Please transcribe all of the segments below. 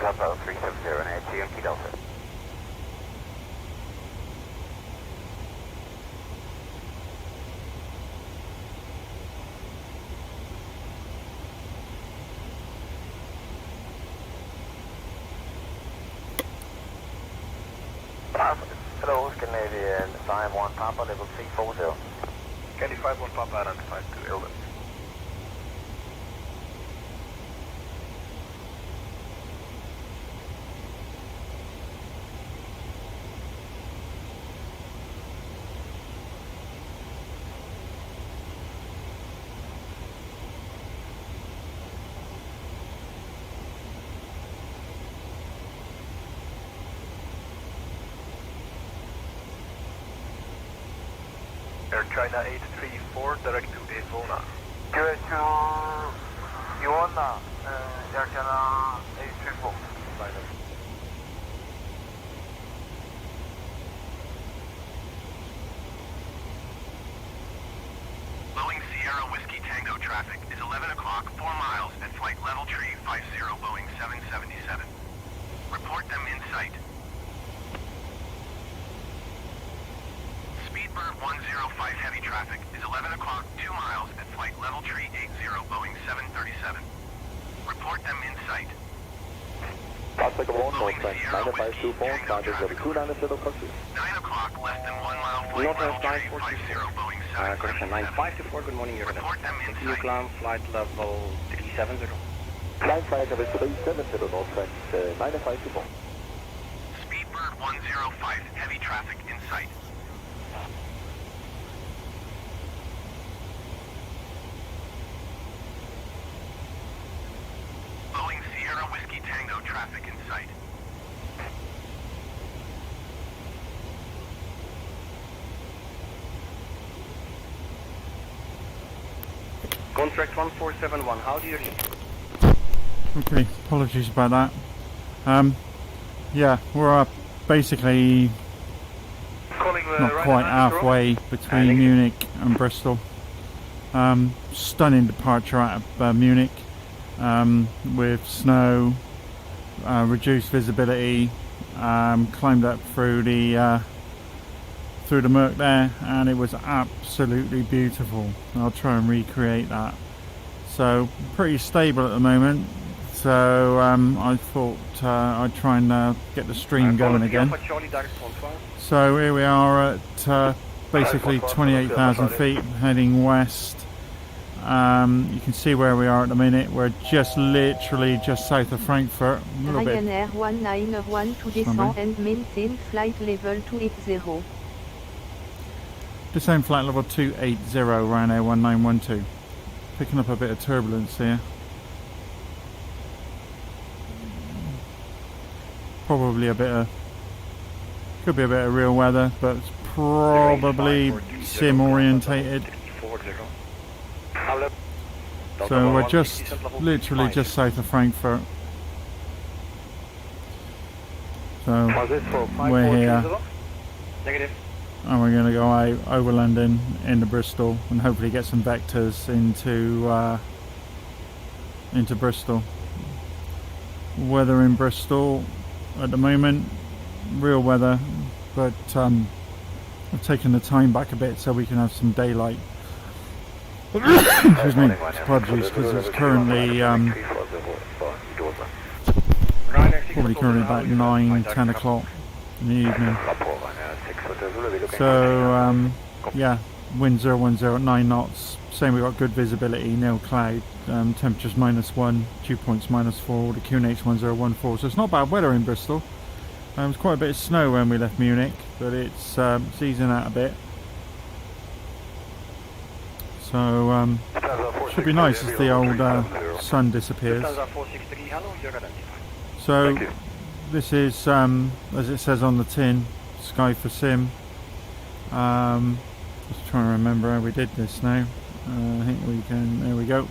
Papa 370 and AT Yankee Delta. Hello, Canadian 51 Papa, level 340. Candy 51 Papa identified to Ilden. Air China 834, direct to Evona. Direct to Evona, Air China 834. Boeing Sierra Whiskey Tango traffic is 11 o'clock, 4 miles at flight level tree 50 Boeing 777. Report them in sight. Speedbird 105 heavy traffic is 11 o'clock, 2 miles at flight level tree 80 Boeing 737. Report them in sight. Fahrzeug am Boden, Nordtrend 9524, Starting level 290 Coxie. 9 o'clock, less than 1 mile flight level tree 50 Boeing 737. Correction 9524, good morning, you're Report them in continue sight. climb, flight level 370. Climb flight level 370, Nordtrend 9524. Speedbird 105 heavy traffic in sight. Boeing Sierra Whiskey Tango traffic in sight. Contract 1471, how do you read? Okay, apologies about that. Yeah, we're basically not quite halfway between Munich and Bristol. Stunning departure out of Munich, with snow, reduced visibility. Climbed up through the murk there, and it was absolutely beautiful. I'll try and recreate that. So pretty stable at the moment. So I thought I'd try and get the stream going again. So here we are at basically 28,000 feet, heading west. You can see where we are at the minute. We're just literally just south of Frankfurt. A little bit. Ryanair 191 to descend and maintain flight level 280. Descend flight level 280, Ryanair 1912. Picking up a bit of turbulence here. Probably a bit of, could be a bit of real weather, but it's probably sim orientated. So we're just literally just south of Frankfurt. So we're here, Negative. and we're going to go out over London into Bristol and hopefully get some vectors into Bristol. Weather in Bristol at the moment, real weather, but I've taken the time back a bit so we can have some daylight. Excuse me, apologies, because it's currently probably currently about 9-10 o'clock in the evening. So yeah, wind 010 at 9 knots, saying we've got good visibility, nil cloud, temperatures -1, dew points -4, the QNH 1014, so it's not bad weather in Bristol. There was quite a bit of snow when we left Munich, but it's easing out a bit. So should be nice as the old sun disappears. So this is, as it says on the tin, Sky4Sim. Just trying to remember how we did this now. I think we can, there we go,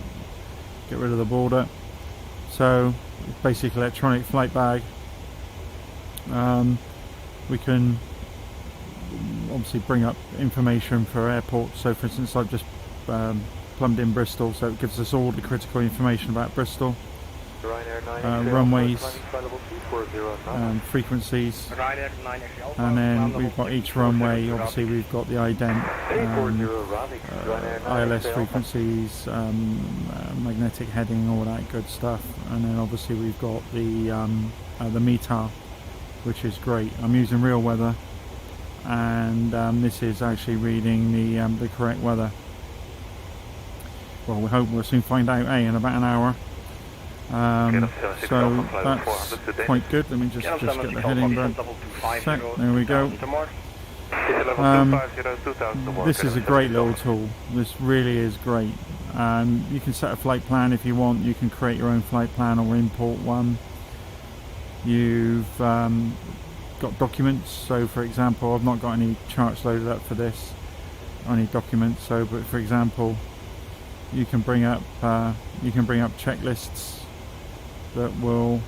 get rid of the border. So it's basically electronic flight bag. We can obviously bring up information for airports. So for instance, I've just plumbed in Bristol, so it gives us all the critical information about Bristol, runways, frequencies, and then we've got each runway. Obviously, we've got the ident, ILS frequencies, magnetic heading, all that good stuff, and then obviously we've got the METAR, which is great. I'm using real weather, and this is actually reading the correct weather. Well, we hope we'll soon find out, in about an hour. So that's quite good. Let me just get the heading back. There we go. This is a great little tool. This really is great. You can set a flight plan if you want. You can create your own flight plan or import one. You've got documents. So, for example, I've not got any charts loaded up for this, only documents. So, but for example, you can bring up checklists that will,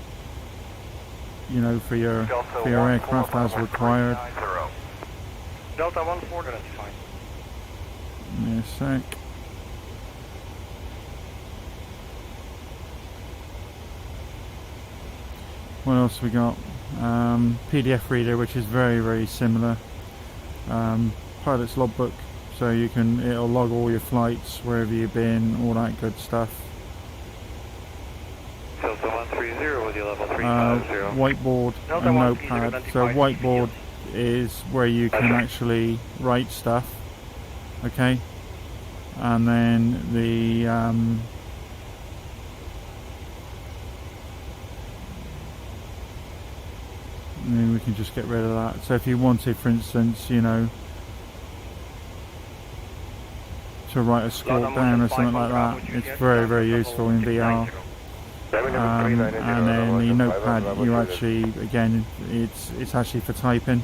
for your aircraft as required. Delta 14, that's fine. Give me a sec. What else we got? PDF reader, which is very, very similar. Pilot's logbook, so it'll log all your flights, wherever you've been, all that good stuff. Delta 130 with your level 350. Whiteboard and notepad. So whiteboard is where you can actually write stuff, okay, and then and we can just get rid of that. So if you wanted, for instance, to write a score down or something like that, it's very, very useful in VR. And then the notepad, you actually, again, it's actually for typing.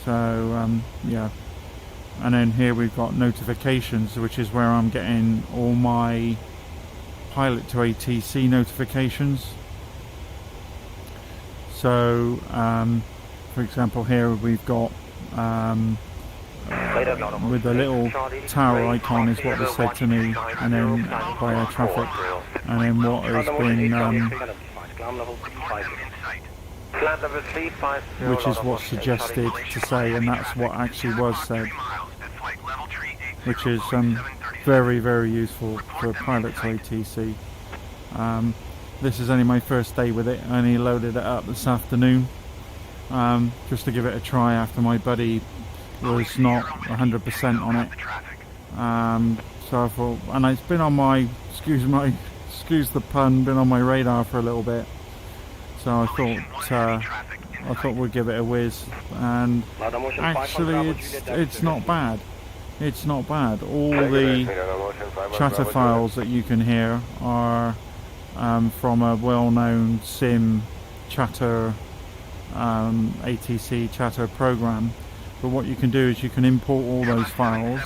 So yeah, and then here we've got notifications, which is where I'm getting all my Pilot2ATC notifications. So for example, here we've got with the little tower icon is what was said to me, and then by air traffic, and then what has been which is what's suggested to say, and that's what actually was said, which is very, very useful for Pilot2ATC. This is only my first day with it. I only loaded it up this afternoon, just to give it a try after my buddy was not 100% on it. So I thought, and it's been on my, excuse the pun, been on my radar for a little bit. So I thought we'd give it a whiz, and actually it's not bad. It's not bad. All the chatter files that you can hear are from a well-known sim chatter ATC chatter program. But what you can do is you can import all those files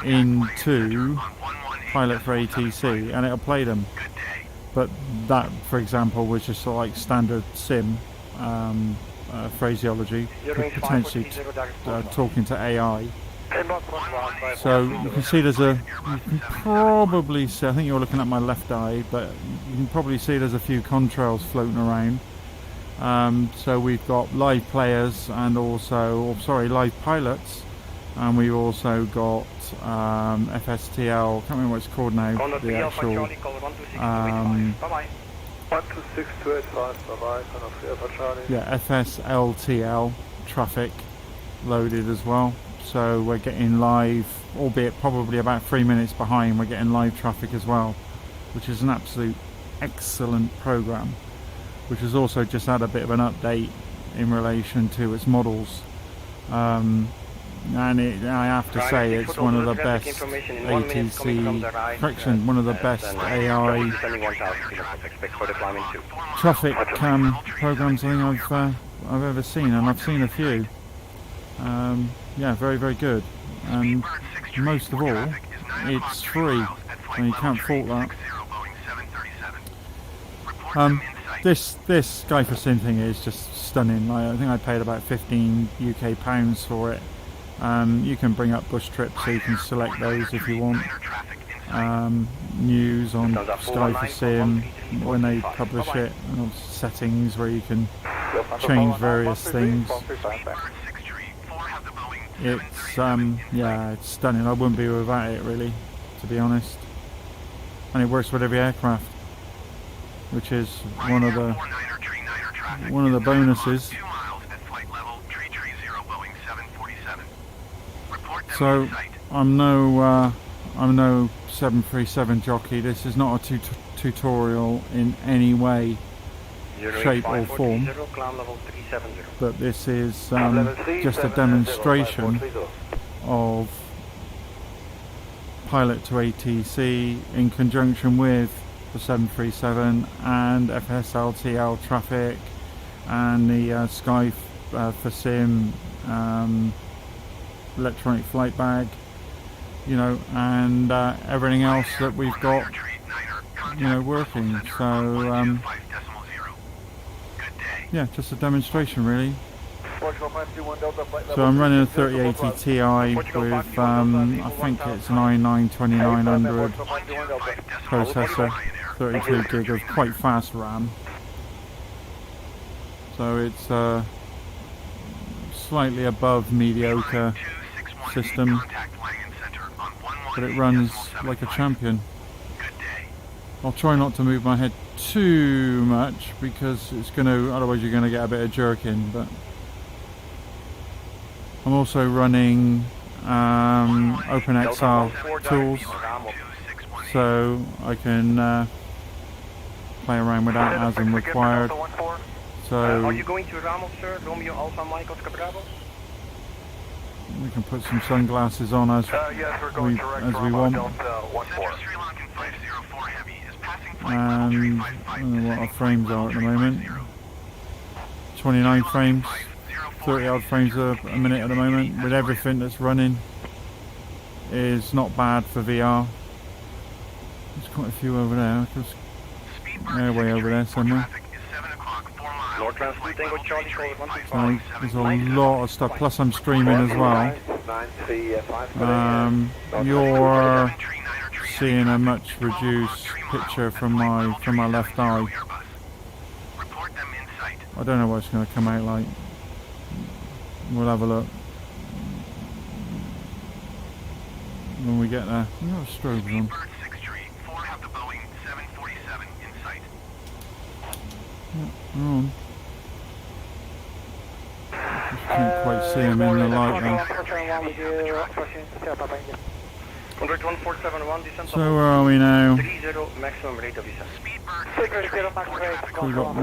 into Pilot2ATC and it'll play them. But that, for example, was just sort of like standard sim phraseology, potentially talking to AI. So you can see you can probably see, I think you're looking at my left eye, but you can probably see there's a few contrails floating around. So we've got live players and also, live pilots, and we've also got FSTL, I can't remember what it's called now, the actual 126-285, yeah, FSLTL traffic loaded as well. So we're getting live, albeit probably about 3 minutes behind, we're getting live traffic as well, which is an absolute excellent program, which has also just had a bit of an update in relation to its models. And I have to say it's one of the best ATC, correction, one of the best AI traffic programs I think I've ever seen, and I've seen a few. Yeah, very, very good, and most of all, it's free, and you can't fault that. This Sky4Sim thing is just stunning. I think I paid about £15 UK for it. You can bring up bush trips, so you can select those if you want. news on Sky4Sim when they publish it, and all settings where you can change various things. It's yeah, it's stunning. I wouldn't be without it really, to be honest. And it works with every aircraft, which is one of the bonuses. So I'm no 737 jockey. This is not a tutorial in any way, shape or form, but this is just a demonstration of Pilot2ATC in conjunction with the 737 and FSLTL traffic and the Sky4Sim electronic flight bag, you know, and everything else that we've got, you know, working. So yeah, just a demonstration really. So I'm running a 3080 Ti with I think it's an i9-2900 processor, 32 gig of quite fast RAM. So it's slightly above mediocre system, but it runs like a champion. I'll try not to move my head too much because it's otherwise you're going to get a bit of jerking. But I'm also running OpenXR tools, so I can play around with that as and required. So are you going to Ramos, sir? Romeo Alpha Mike Oscar Bravo? We can put some sunglasses on as we want. And I don't know what our frames are at the moment. 29 frames, 30 odd frames a minute at the moment. With everything that's running, is not bad for VR. There's quite a few over there. Just airway over there somewhere. So there's a lot of stuff. Plus I'm streaming as well. You're seeing a much reduced picture from my left eye. I don't know what it's going to come out like. We'll have a look when we get there. We've got strobes on. Yeah, on. Just can't quite see him in the light now. So where are we now? We've got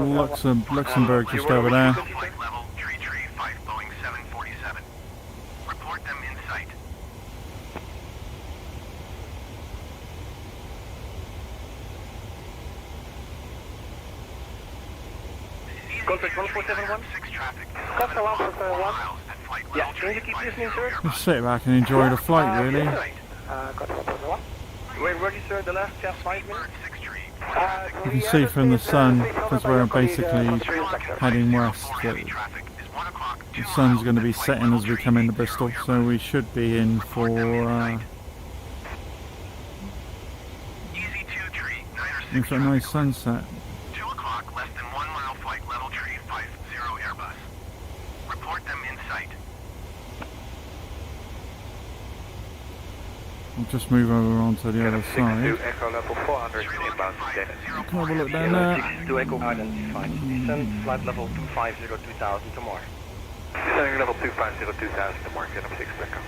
Luxembourg just over there. Contact 1471. Contact 1471. Yeah, can you keep listening, sir? Just sit back and enjoy the flight, really. We're ready, sir. The last 5 minutes. You can see from the sun, because we're basically heading west, that the sun's going to be setting as we come into Bristol, so we should be in for a nice sunset. I'll just move over onto the other side. Echo level 400 inbound Dennis. Can have a look down there. 62 Echo identified. Descend flight level 250 2000 to Mars. Descending level 250 2000 to Mars, Dennis 6 Echo.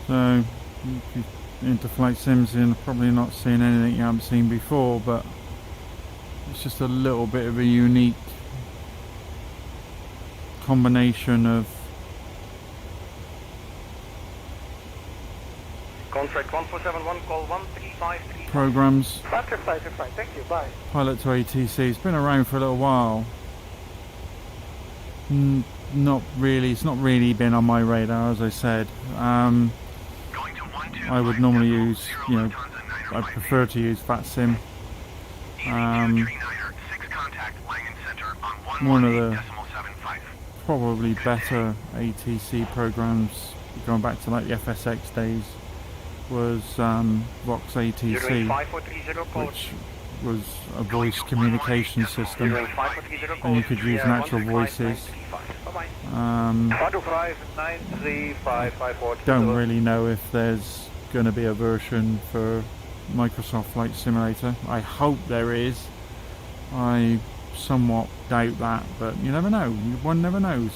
So, if you're into flight sims, you're probably not seeing anything you haven't seen before, but it's just a little bit of a unique combination of Contract 1471, call 1353. programs. Thank you, bye. Pilot2ATC, it's been around for a little while. Not really, it's not really been on my radar, as I said. I would normally use, you know, I prefer to use FatSim. One of the probably better ATC programs, going back to like the FSX days, was Vox ATC, which was a voice communication system, and you could use natural voices. Don't really know if there's going to be a version for Microsoft Flight Simulator. I hope there is. I somewhat doubt that, but you never know. One never knows.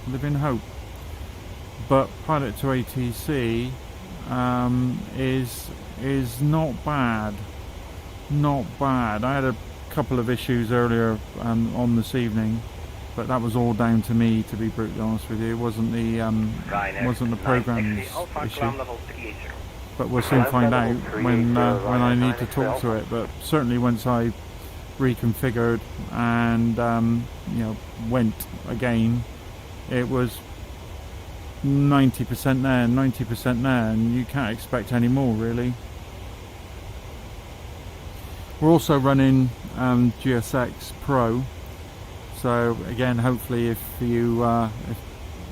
Live in hope. But Pilot2ATC is not bad. Not bad. I had a couple of issues earlier on this evening, but that was all down to me, to be brutally honest with you. It wasn't the program's issue. But we'll soon find out when I need to talk to it. But certainly once I reconfigured and you know, went again, it was 90% there, 90% there, and you can't expect any more really. We're also running GSX Pro, so again, hopefully if you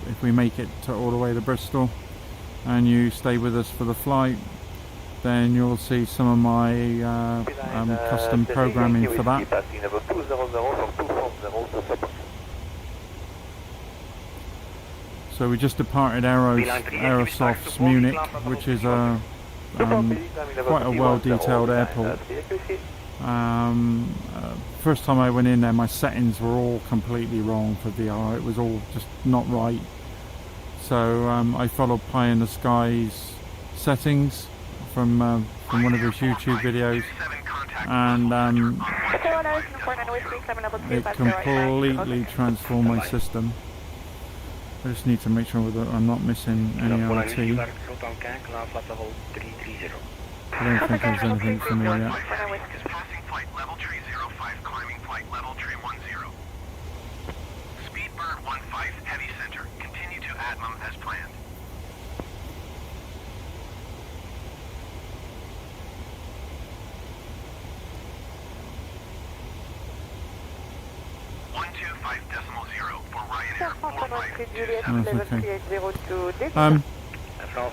if we make it all the way to Bristol and you stay with us for the flight, then you'll see some of my custom programming for that. So we just departed Aerosoft's Munich, which is a quite a well-detailed airport. First time I went in there, my settings were all completely wrong for VR. It was all just not right. So I followed Pie in the Sky's settings from one of his YouTube videos, and it completely transformed my system. I just need to make sure that I'm not missing any RT. I don't think there's anything for me yet. Speedbird 15 heavy center. Continue to Admum as planned.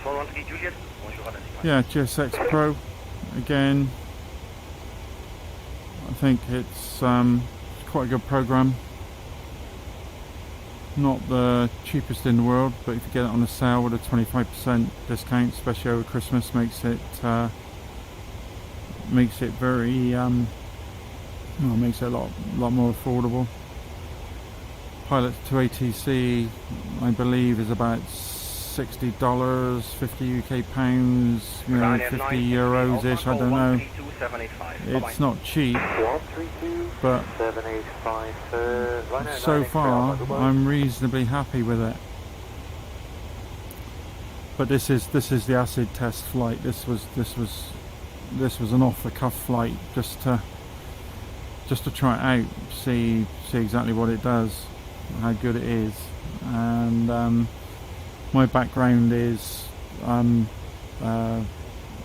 for Ryanair 45. Yeah, GSX Pro again. I think it's quite a good program. Not the cheapest in the world, but if you get it on a sale with a 25% discount, especially over Christmas, makes it very well, makes it a lot more affordable. Pilot2ATC, I believe, is about $60, 50 UK pounds, you know, 50 euros ish. I don't know. It's not cheap, but so far I'm reasonably happy with it. But this is the acid test flight. This was an off-the-cuff flight, just to try it out, see exactly what it does, how good it is. And my background is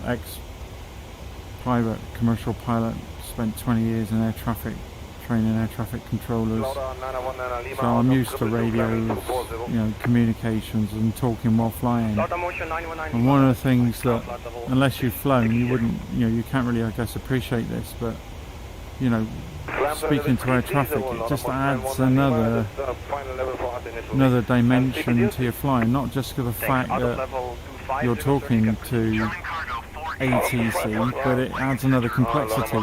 ex-private commercial pilot. Spent 20 years in air traffic, training air traffic controllers. So I'm used to radios, you know, communications and talking while flying. And one of the things that, unless you've flown, you wouldn't, you know, you can't really, I guess, appreciate this, but you know, speaking to air traffic, it just adds another dimension to your flying, not just for the fact that you're talking to ATC, but it adds another complexity,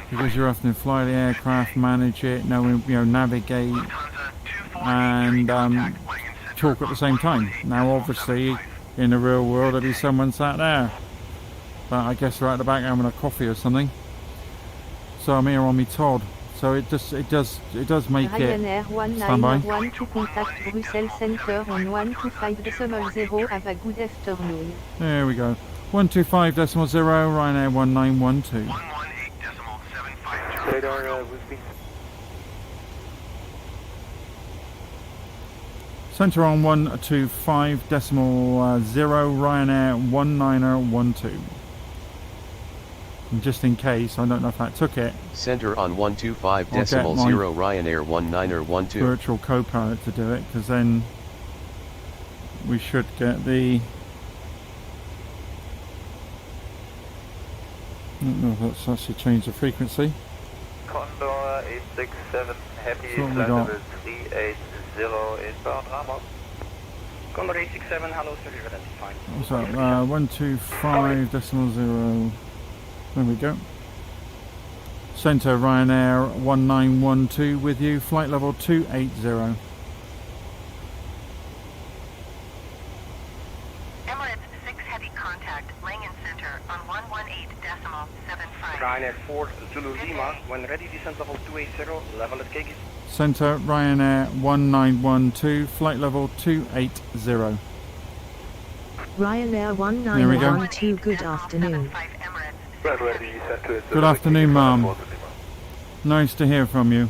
because you're having to fly the aircraft, manage it, navigate, and talk at the same time. Now obviously in the real world there'll be someone sat there, but I guess they're at the back having a coffee or something. So I'm here on me Todd. So it does make Ryanair it. Standby. 191 to contact Brussels Center on 125.0. Have a good afternoon. There we go. 125.0 Ryanair 1912. 118.75. Center on 125.0 Ryanair 1912. And just in case, I don't know if that took it. Center on 125.0 Ryanair 1912. Virtual co-pilot to do it, because then we should get the don't know if that's actually changed the frequency. Condor 867, happy, So what we flight got? level 380 inbound, Ramos. Condor 867, hello, sir, you're identified. What's that? 125.0. There we go. Centre Ryanair 1912 with you, flight level 280. Emirates 6 heavy contact, Langen Center on 118.75. Ryanair 4 Zulu Lima, when ready, descent level 280, level at Kegis. Centre Ryanair 1912, flight level 280. Ryanair There we go. 1912, good afternoon. Ready, set to Good afternoon, Mum. Nice to hear from you.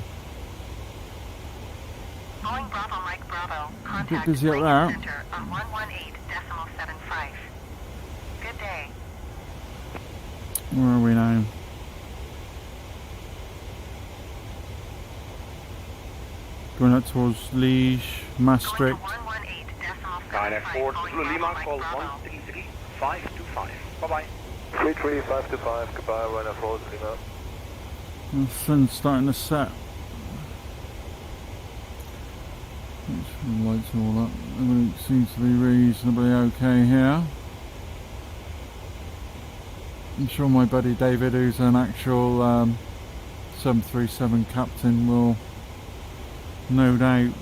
Boeing Bravo Mike Bravo, A bit contact busy up Langen there. Center on 118.75. Good day. Where are we now? Going up towards Liège, Maastricht. Ryanair 4 Zulu Lima, call 133525. Bye-bye. 33525, goodbye, Ryanair 4 Lima. The sun's starting to set. Let's turn the lights all up. Everything seems to be reasonably okay here. I'm sure my buddy David, who's an actual 737 captain, will no doubt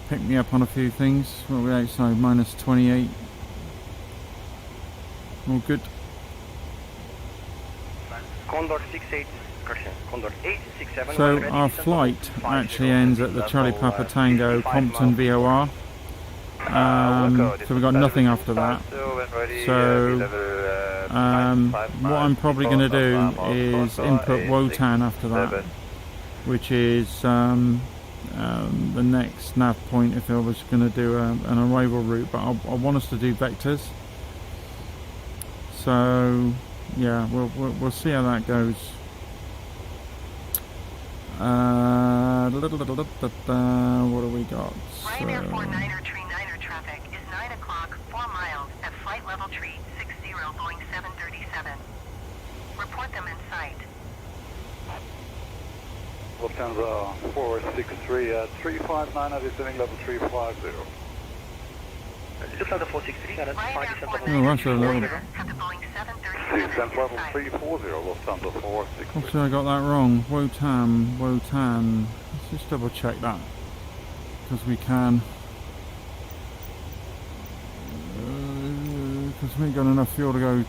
pick me up on a few things. What are we outside? Minus 28. All good. Condor 68, correction, Condor 867. So when ready, our descent flight level 50, actually ends at the Charlie Papa Tango 55 Compton VOR. So we've got nothing after that. So what I'm probably going to do is input Wotan after that, which is the next nav point if I was going to do an arrival route, but I want us to do vectors. So yeah, we'll see how that goes. What do we got? Ryanair 49er Tree 9er traffic is 9 o'clock, 4 miles at flight level tree 60 Boeing 737. Report them in sight. Lufthansa 463 at 359, descending level 350. Lufthansa 463, got it. Ryanair Descent level 49er that's a Tree little- 9er have the Boeing 737 Descent level in sight. 340, Lufthansa 463. Obviously I got that wrong. Wotan. Let's just double check that, because we can. Because we ain't got enough fuel to go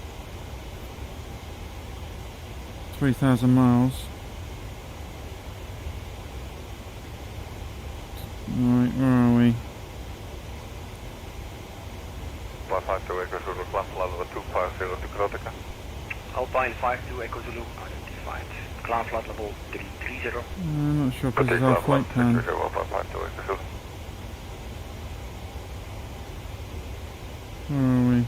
3,000 miles. Right, where are we? 152 Echo Zulu, class level 250 to Krotika. Alpine 52 Echo Zulu, identified. Cloud flight level 330. I'm not sure if this is our flight plan. 152 Echo Zulu. Where are we?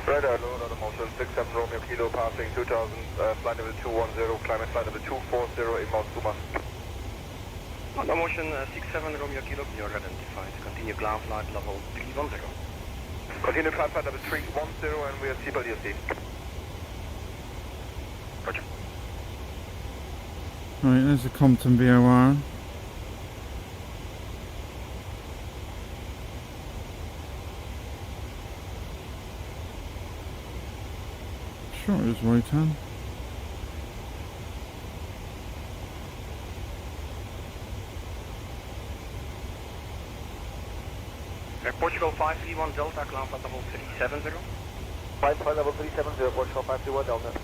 Radar, low order motion, 67 Romeo Kilo, passing 2000, flight level 210, climbing flight level 240, inbound Suma. Under motion 67 Romeo Kilo, you're identified. Continue ground flight level 310. Continue flight level 310, and we are CWC. Roger. Right, there's the Compton VOR. Sure it is Wotan. Portugal 531 Delta, ground flight level 370. Flight level 370, Portugal 531 Delta.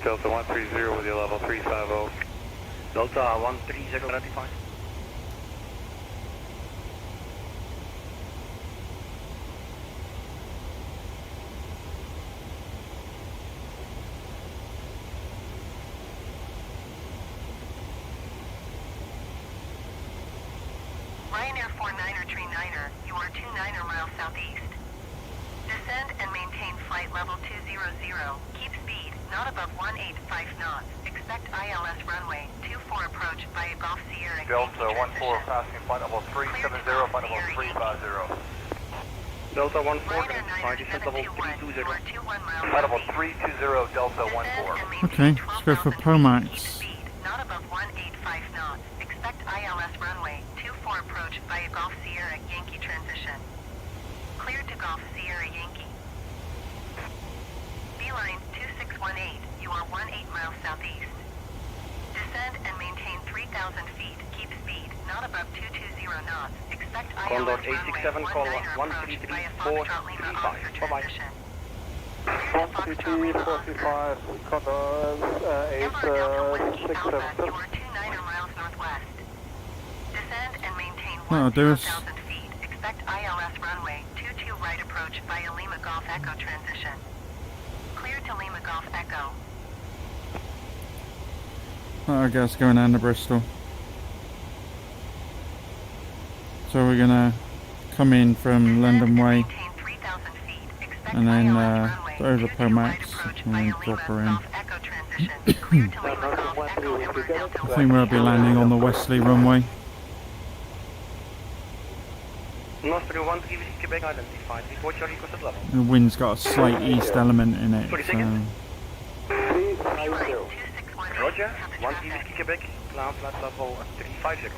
Delta 130 with your level 350. Delta 130 identified. 49er tree 9er, you are 29er miles southeast. Descend and maintain flight level 200. Keep speed, not above 185 knots. Expect ILS runway 24 approach via Golf Sierra. Delta 14 passing flight level 370, flight level 350. Delta 14, identify descent level 320. Flight level 320, Delta 14. Okay, let's go for Pomax. Speed, not above 185 knots. Expect ILS runway 24 approach via Golf Sierra Yankee transition. Cleared to Golf Sierra Yankee. Beeline 2618, you are 18 miles southeast. Descend and maintain 3,000 feet. Keep speed, not above 220 knots. Expect Condor ILS runway 867, call 19er approach via 133.435. Foxtrot Lima Bye-bye. transition. 133.435, Condor 8677. You are 29er miles northwest. Descend and maintain That'll do us. 1,000 feet. Expect ILS runway 22 right approach via Lima Golf Echo transition. Clear to Lima Golf Echo. I guess going down to Bristol. So we're gonna come in from London Way Maintain 3,000 feet. Expect and then ILS runway over 22 Pomax right approach and via drop her Lima in. Golf Echo transition. Clear to Lima Golf Echo Ember Delta I think we'll be landing on the Wesley runway. Nostro 13 Whiskey Quebec identified. Report your requested level. The wind's got a slight east element in it, 40 so seconds. Beeline 2618. Roger, 13 Whiskey Quebec, climb flight level 350.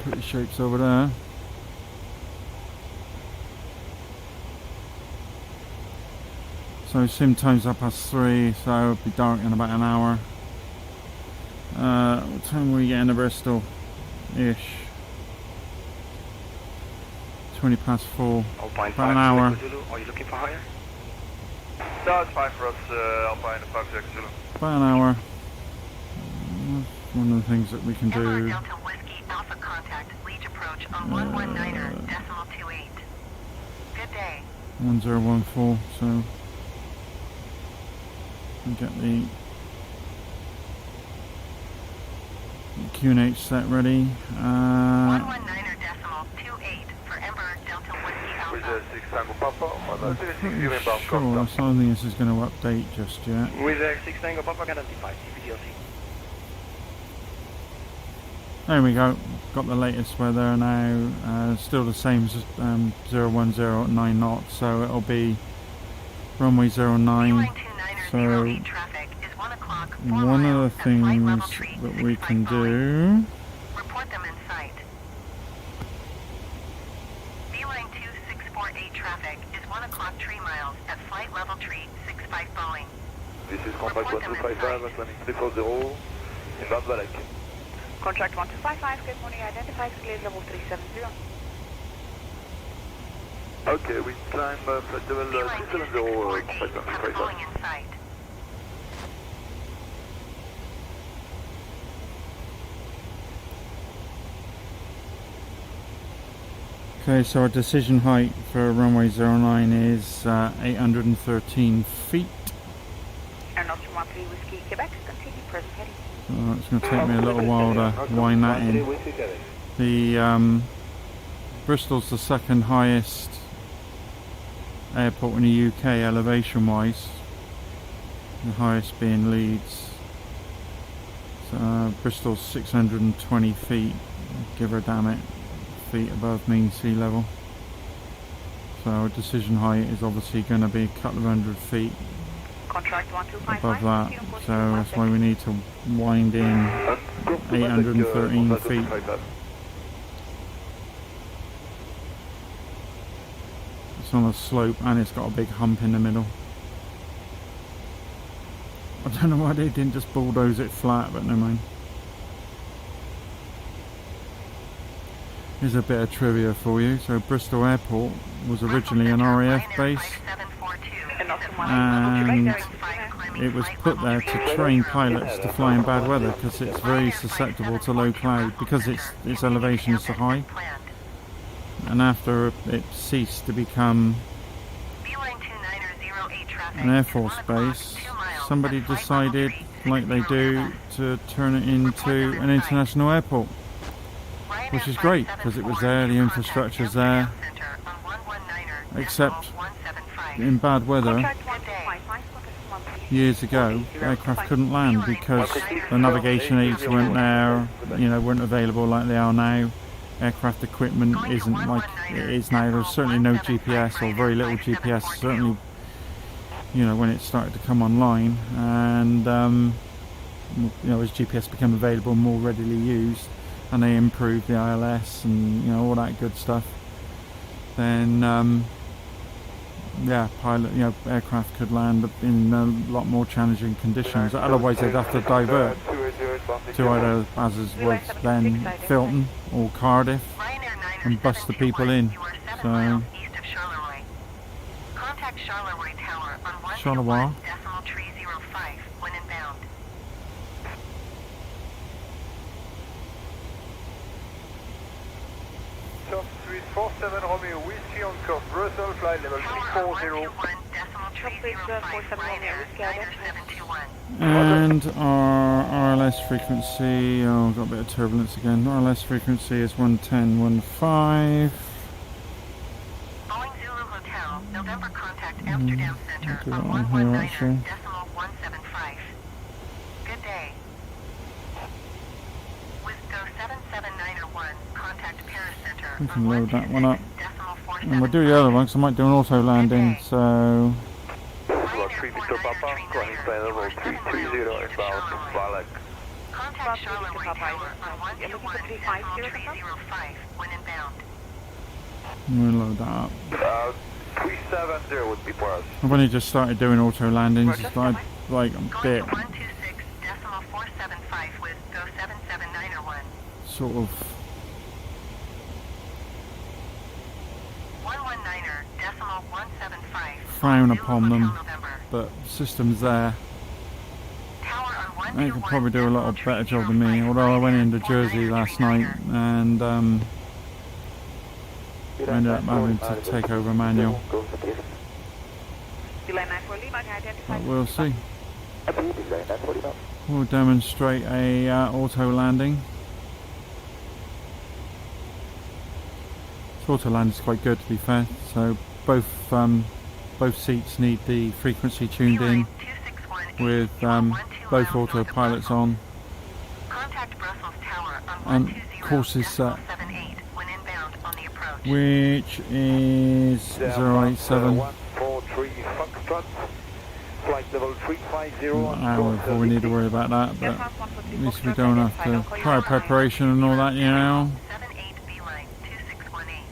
pretty shapes over there. So sim time's up past 3, so it'll be dark in about an hour. What time will we get into Bristol? Ish. 20 past 4. Alpine About an 5 hour. Zulu, are you looking for higher? No, it's fine for us, Alpine 56 Zulu. About an hour. One of the things that we can Emperor do. Delta Whiskey Alpha contact, lead approach on 119er, decimal 28. Good day. 1014, so we get the QNH set ready. 119er, decimal 28 for Emperor Delta Whiskey With Alpha. 6 Tango Papa, I'm 66 pretty inbound sure, I Costa. don't think this is going to update just yet. With 6 Tango Papa identified, CPDLC. There we go, got the latest weather now, still the same as 010 at 9 knots, so it'll be runway 09. Beeline 29er, So 08 traffic is 1 o'clock, 4 one miles of the at flight level things tree, that 6 we flight can following. do, Report them in sight. Beeline 2648 traffic is 1 o'clock 3 miles at flight level tree 65 Boeing. This is contract 1255, 2340, inbound Valak. Contract 1255, good morning, identified, clear level 370. Okay, we climb flight level Beeline 270,2648 contract have 155. Boeing in sight. okay, so our decision height for runway 09 is 813 feet. Air Nostrum 13 Whiskey Quebec, continue present heading. So it's going to take me a little while to wind that in. The Bristol's the second highest airport in the UK elevation wise, the highest being Leeds. So Bristol's 620 feet, give or damn it, feet above mean sea level. So our decision height is obviously going to be a couple of hundred feet Contract above 1255, that, so that's why we need to wind in 813 feet. It's on a slope and it's got a big hump in the middle. I don't know why they didn't just bulldoze it flat, but never mind. Here's a bit of trivia for you. So Bristol Airport was originally an RAF base, Air Nostrum 13 and Quebec, there it was put there to train pilots to fly in bad weather because it's very susceptible to low cloud because its elevation is so high. And after it ceased to become an Air Force base, somebody decided, like they do, to turn it into an international airport, which is great because it was there, the infrastructure's there, except in bad weather years ago aircraft couldn't land because the navigation aids weren't there, weren't available like they are now. Aircraft equipment isn't like it is now. There's certainly no GPS or very little GPS, certainly when it started to come online, and as GPS became available, more readily used, and they improved the ILS and all that good stuff, then aircraft could land in a lot more challenging conditions. Otherwise they'd have to divert to either, as was then, Filton or Cardiff and bust the people in. So Contact Charleroi Tower on Charleroi. 121.305 when inbound. Top 347 Romeo Whiskey on course Brussels, flight level 340. And our RLS frequency, got a bit of turbulence again. RLS frequency is 110.15. Boeing Zulu Hotel, November contact Amsterdam Center on 119.175. Good day. With Go 77901, contact Paris Center We can on load that one up. 126.475. And we'll do the other one because I might do an auto landing, so... About 3 Mr. Papa, running flight level 330 inbound, Valak. Contact Charleroi Tower on 121.305 when inbound. We'll load that up. 370 would be for us. I've only just started doing auto landings, so I'm like a Going bit to 126.475 with Go 77901. sort of 119.175. frown upon them, November. but the system's there. Tower on They could probably do a lot of better job than me, although I went into Jersey last night and ended up having to take over manual. But we'll see. We'll demonstrate a auto landing. This auto landing is quite good, to be fair. So both seats need the frequency tuned in with both autopilots on, Contact Brussels Tower and on course is set, 120.78 when inbound on the approach. which is 087. 143 Foxtrot, flight level 350. An hour before we need to worry about that, but at least we don't have to prior preparation and all that, 78 B-line 2618.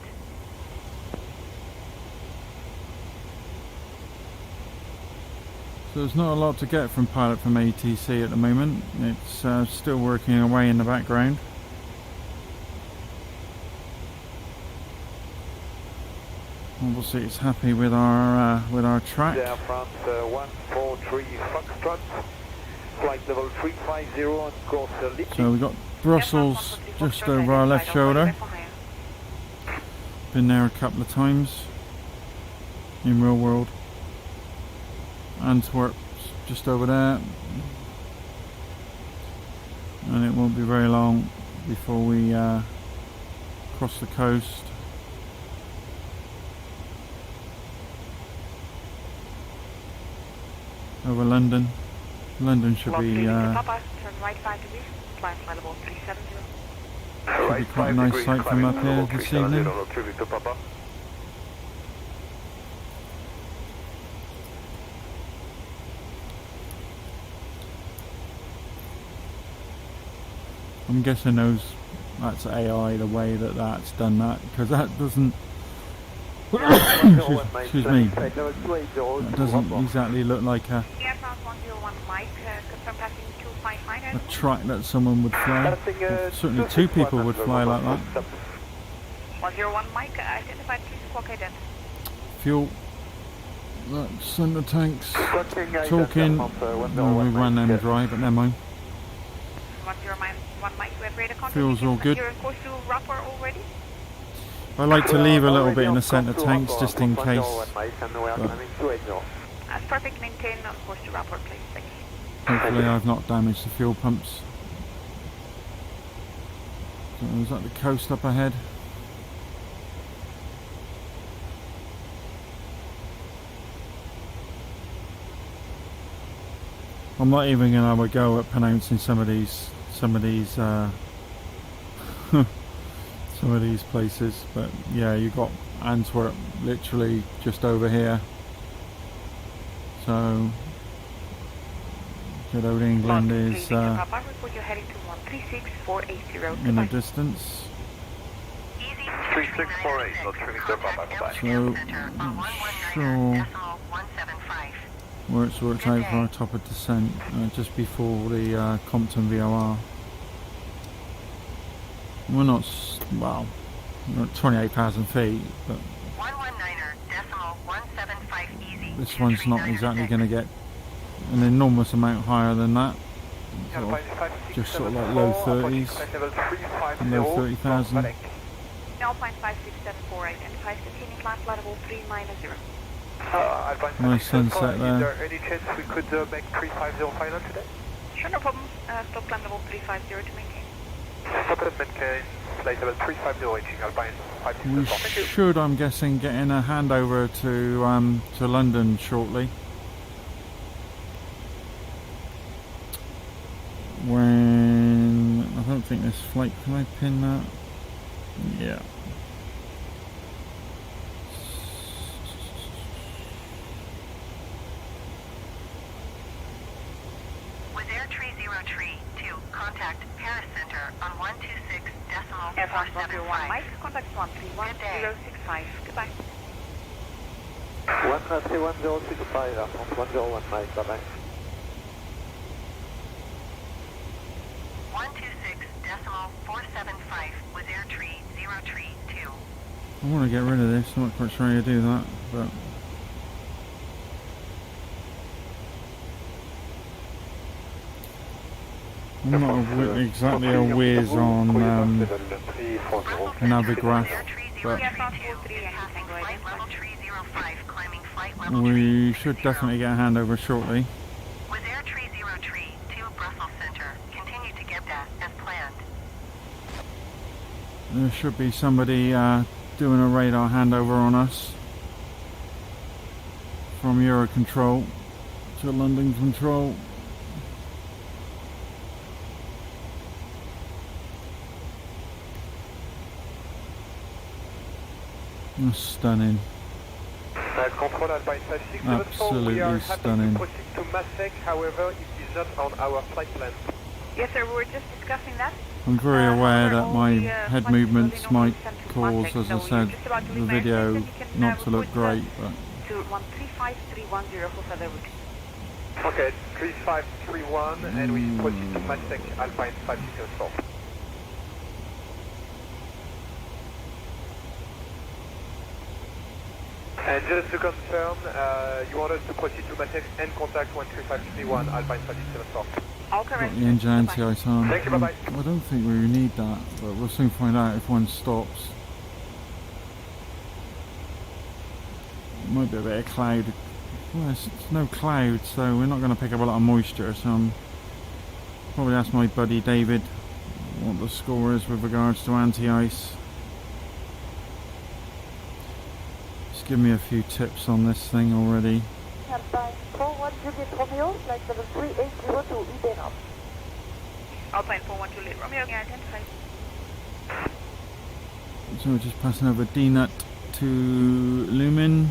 So there's not a lot to get from Pilot2ATC at the moment. It's still working away in the background. Obviously it's happy with our track. Air France 143 Foxtrot, flight level 350 on course Lippi. So we've got Brussels just over our left shoulder. Been there a couple of times in real world. Antwerp's just over there. And it won't be very long before we cross the coast. Over London. London should be quite a nice sight from up here this evening. I'm guessing that's AI, the way that's done that, because that doesn't excuse me, that doesn't exactly look like a track that someone would fly. Well, certainly two people would fly like that. 101 Mike, identified, please clock ident. Fuel. That's in the tanks. Talking. Oh, we ran them dry, but never mind. 101 Mike, we have radar contact. Fuel's all good. You're in course to Rapper already? I like to leave a little bit in the centre tanks just in case. But That's perfect. Maintain on course to rapport, please. Thank you. Hopefully I've not damaged the fuel pumps. So is that the coast up ahead? I'm not even going to have a go at pronouncing some of these some of these places, but yeah, you got Antwerp literally just over here. So good old England is Papa, report you're heading to 136480. in the distance. 3648, not Trinity Papa, goodbye. So I'm not sure where it's worked out for our top of descent, just before the Compton VOR. We're not, well, we're at 28,000 feet, but this one's not exactly going to get an enormous amount higher than that. So just sort of like low 30s, low 30,000. Alpine 56748, identify continuing climb flight level 3-0. Nice sunset there. Is there any chance we could make 350 final today? Sure, no problem. Stop climb level 350 to maintain. Stop at maintain, flight level 350 reaching Alpine 567. We should, I'm guessing, get in a handover to London shortly. When I don't think this flight, can I pin that? Yeah. With Air Tree 03 to contact Paris Center on 126.475. Air France 101, Mike, contact 131065. Goodbye. 131065, Air France 101, Mike, bye bye. 126.475 with Air Tree 032. I want to get rid of this. I'm not quite sure how to do that, but I'm not exactly a whiz on Navigraph, but we should definitely get a handover shortly. With Air Tree 03 to Brussels Center, continue to get that as planned. There should be somebody doing a radar handover on us from Eurocontrol to London Control. That's stunning. Control Alpine 5674, we are happy stunning. to proceed to Maastricht, however it is not on our flight plan. Yes, sir, we were just discussing that. I'm very aware that my head movements might cause, as I said, the video not to look great, but to 135310 for further route. Okay, 3531 and we proceed to Maastricht, Alpine 5674. And just to confirm, you want us to proceed to Maastricht and contact 13531 Alpine 5674. All got correct. the engine anti-ice on. Thank you, bye-bye. I don't think we need that, but we'll soon find out if one stops. Might be a bit of cloud. Well, it's no cloud, so we're not going to pick up a lot of moisture, so I'm probably ask my buddy David what the score is with regards to anti-ice. Just give me a few tips on this thing already. Alpine 41 Juliet Romeo, flight level 3802 Ibenham. Alpine 41 Juliet Romeo, identified. So we're just passing over D-Nut to Lumen.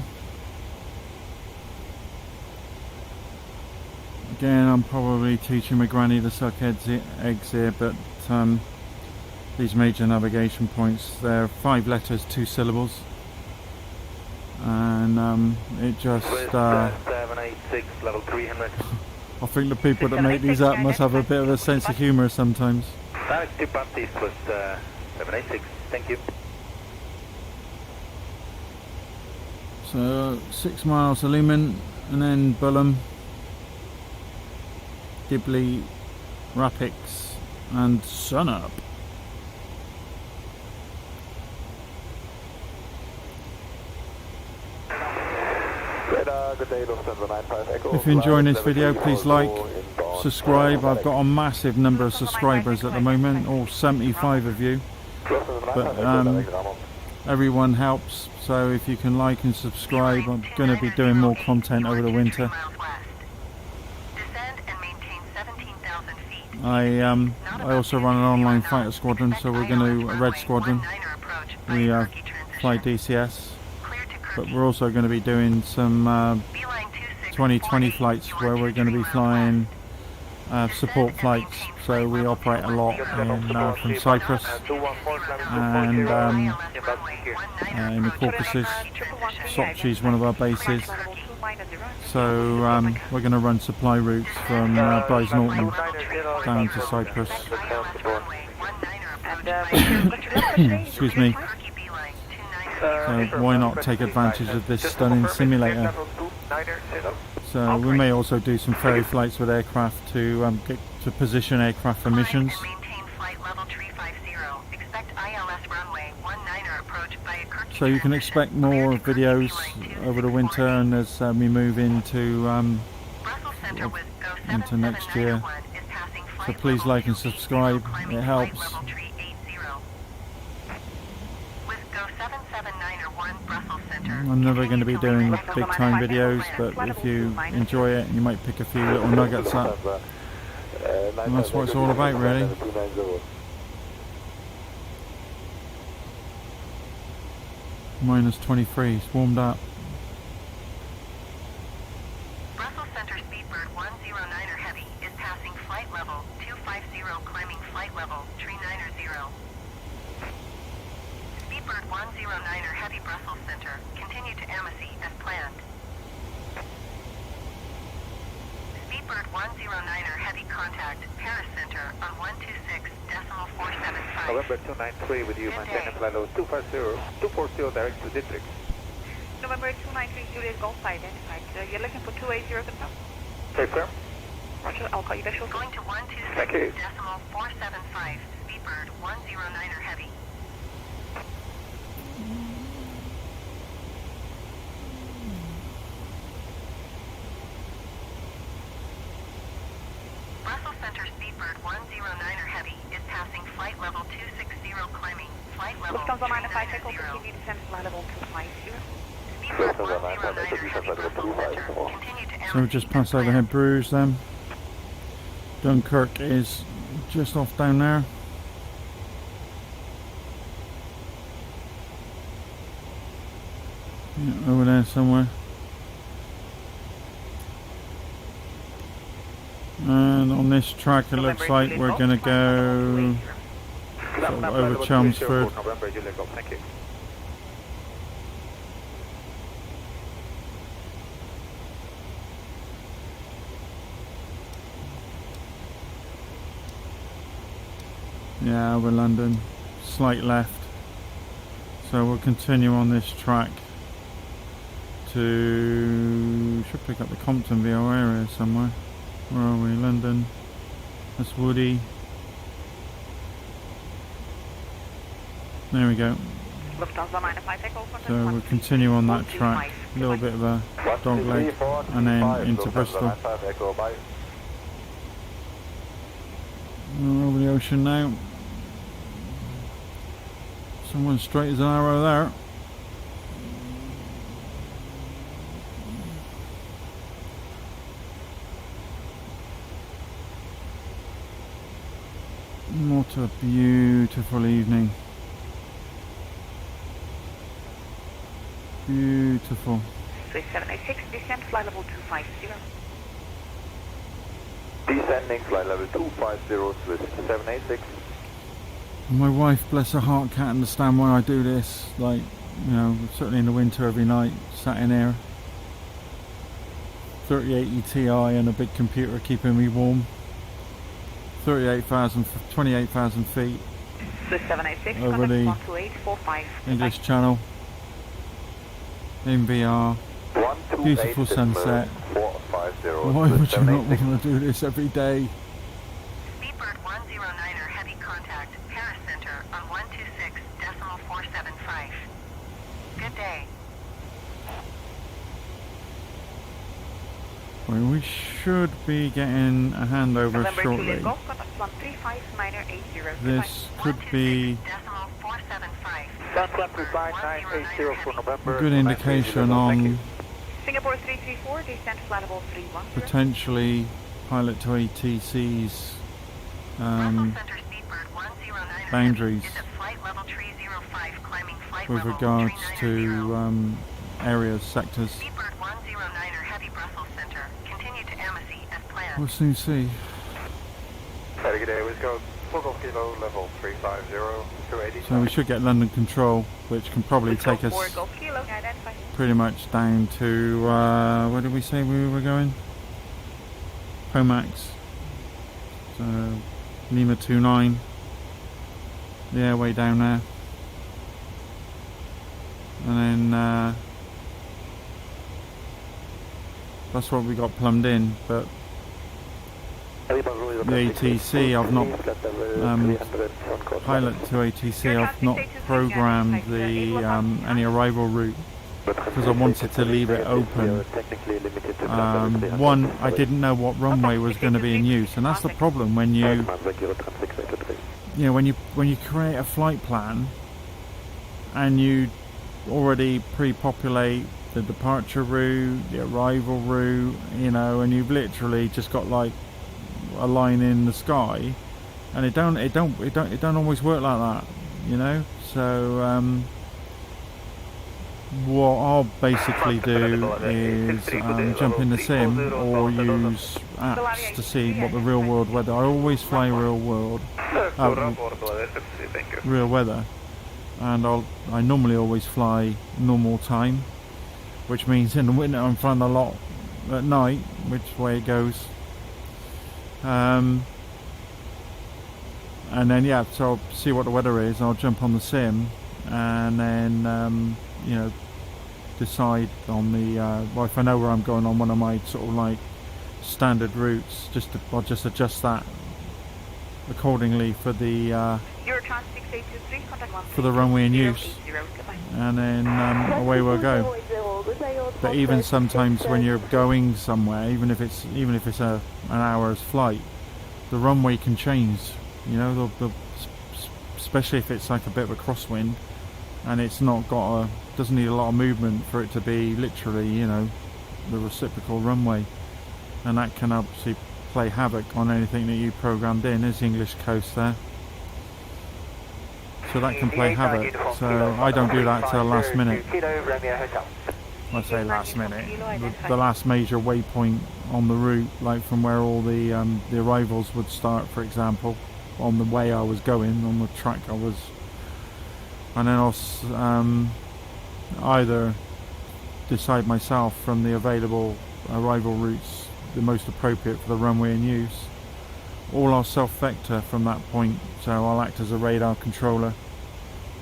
Again, I'm probably teaching my granny to suck eggs here, but these major navigation points, they're 5 letters, 2 syllables. And it just 786 level 300. I think the people that make these up must have a bit of a sense of humour sometimes. Direct to Baptiste was 786, thank you. So 6 miles to Lumen and then Bulham, Dibley, Rapix and Sunup. Radar If you're enjoying this video, please like, subscribe. I've got a massive number of subscribers at the moment, all 75 of you. But everyone helps, so if you can like and subscribe, I'm going to be doing more content over the winter. I also run an online fighter squadron, so we're going to a Red Squadron. We fly DCS, but we're also going to be doing some 2020 flights where we're going to be flying support flights. So we operate a lot from Cyprus and in the Caucasus. Sochi is one of our bases. So we're going to run supply routes from Bryce Norton down to Cyprus. Excuse me. So why not take advantage of this stunning simulator? So we may also do some ferry flights with aircraft to get to position aircraft for missions. So you can expect more videos over the winter and as we move into next year. So please like and subscribe, it helps. I'm never going to be doing big time videos, but if you enjoy it, you might pick a few little nuggets up. And that's what it's all about, really. Minus 23, it's warmed up. Brussels Center Speedbird 109er Heavy is passing flight level 250, climbing flight level 390. Speedbird 109er Heavy Brussels Center, continue to Amacy as planned. Speedbird 109er Heavy contact Paris Center on 126.475. November 293 with you, maintain flight level 240 direct to district. November 293 Juliet Golf identified. You're looking for 280 confirm? Confirm. Roger, I'll call you back shortly. Going to 126.475. Speedbird 109er Heavy. Brussels Center Speedbird 109er Heavy is passing flight level 260, climbing flight level 390. Flight level 250. Speedbird 109er Heavy Brussels Center, continue to So we just passed overhead Bruges then. Dunkirk is just off down there. Yeah, over there somewhere. And on this track it looks like we're going to go sort of over Chelmsford. Yeah, over London, slight left. So we'll continue on this track to, should pick up the Comptonville area somewhere. Where are we? London. That's Woody. There we go. So we'll continue on that track. A little bit of a dog leg and then into Bristol. We're over the ocean now. Someone straight as an arrow there. What a beautiful evening. Beautiful. 3786, descend flight level 250. Descending flight level 250, Swiss 786. My wife, bless her heart, can't understand why I do this. Like, you know, certainly in the winter every night, sat in here. 3080 Ti and a big computer keeping me warm. 28,000 feet over the English Channel in VR. Beautiful sunset. Why would you not want to do this every day? Speedbird 109er Heavy contact Paris Center on 126.475. Good day. Well, we should be getting a handover November shortly. Juliet Golf, contact 135-980. This could be a good indication on Singapore 334, descent flight level 310. potentially Pilot2ATC's boundaries with regards to areas, sectors. We'll soon see. Had a good day, let's go. Full Golf Kilo, level 350, 280. So we should get London Control, which can probably take us pretty much down to, where did we say we were going? Pomax. So, Lima 29. The airway down there. And then, that's what we got plumbed in, but the ATC, I've not, Pilot2ATC, I've not programmed the any arrival route because I wanted to leave it open. One, I didn't know what runway was going to be in use, and that's the problem when you know, when you create a flight plan and you already pre-populate the departure route, the arrival route, you know, and you've literally just got like a line in the sky, and it don't always work like that, you know. So what I'll basically do is jump in the sim or use apps to see what the real world weather. I always fly real world, real weather, and I normally always fly normal time, which means in the winter I'm flying a lot at night, which way it goes. And then yeah, so I'll see what the weather is, I'll jump on the sim and then you know, decide on the well, if I know where I'm going on one of my sort of like standard routes, I'll just adjust that accordingly for the runway in use, and then away we'll go. But even sometimes when you're going somewhere, even if it's an hour's flight, the runway can change, you know, especially if it's like a bit of a crosswind and it's not got doesn't need a lot of movement for it to be literally, you know, the reciprocal runway, and that can obviously play havoc on anything that you programmed in. There's the English coast there, so that can play havoc. So I don't do that till last minute. I say last minute, the last major waypoint on the route, like from where all the arrivals would start, for example, on the way I was going, on the track I was, and then I'll either decide myself from the available arrival routes the most appropriate for the runway in use, or I'll self-vector from that point. So I'll act as a radar controller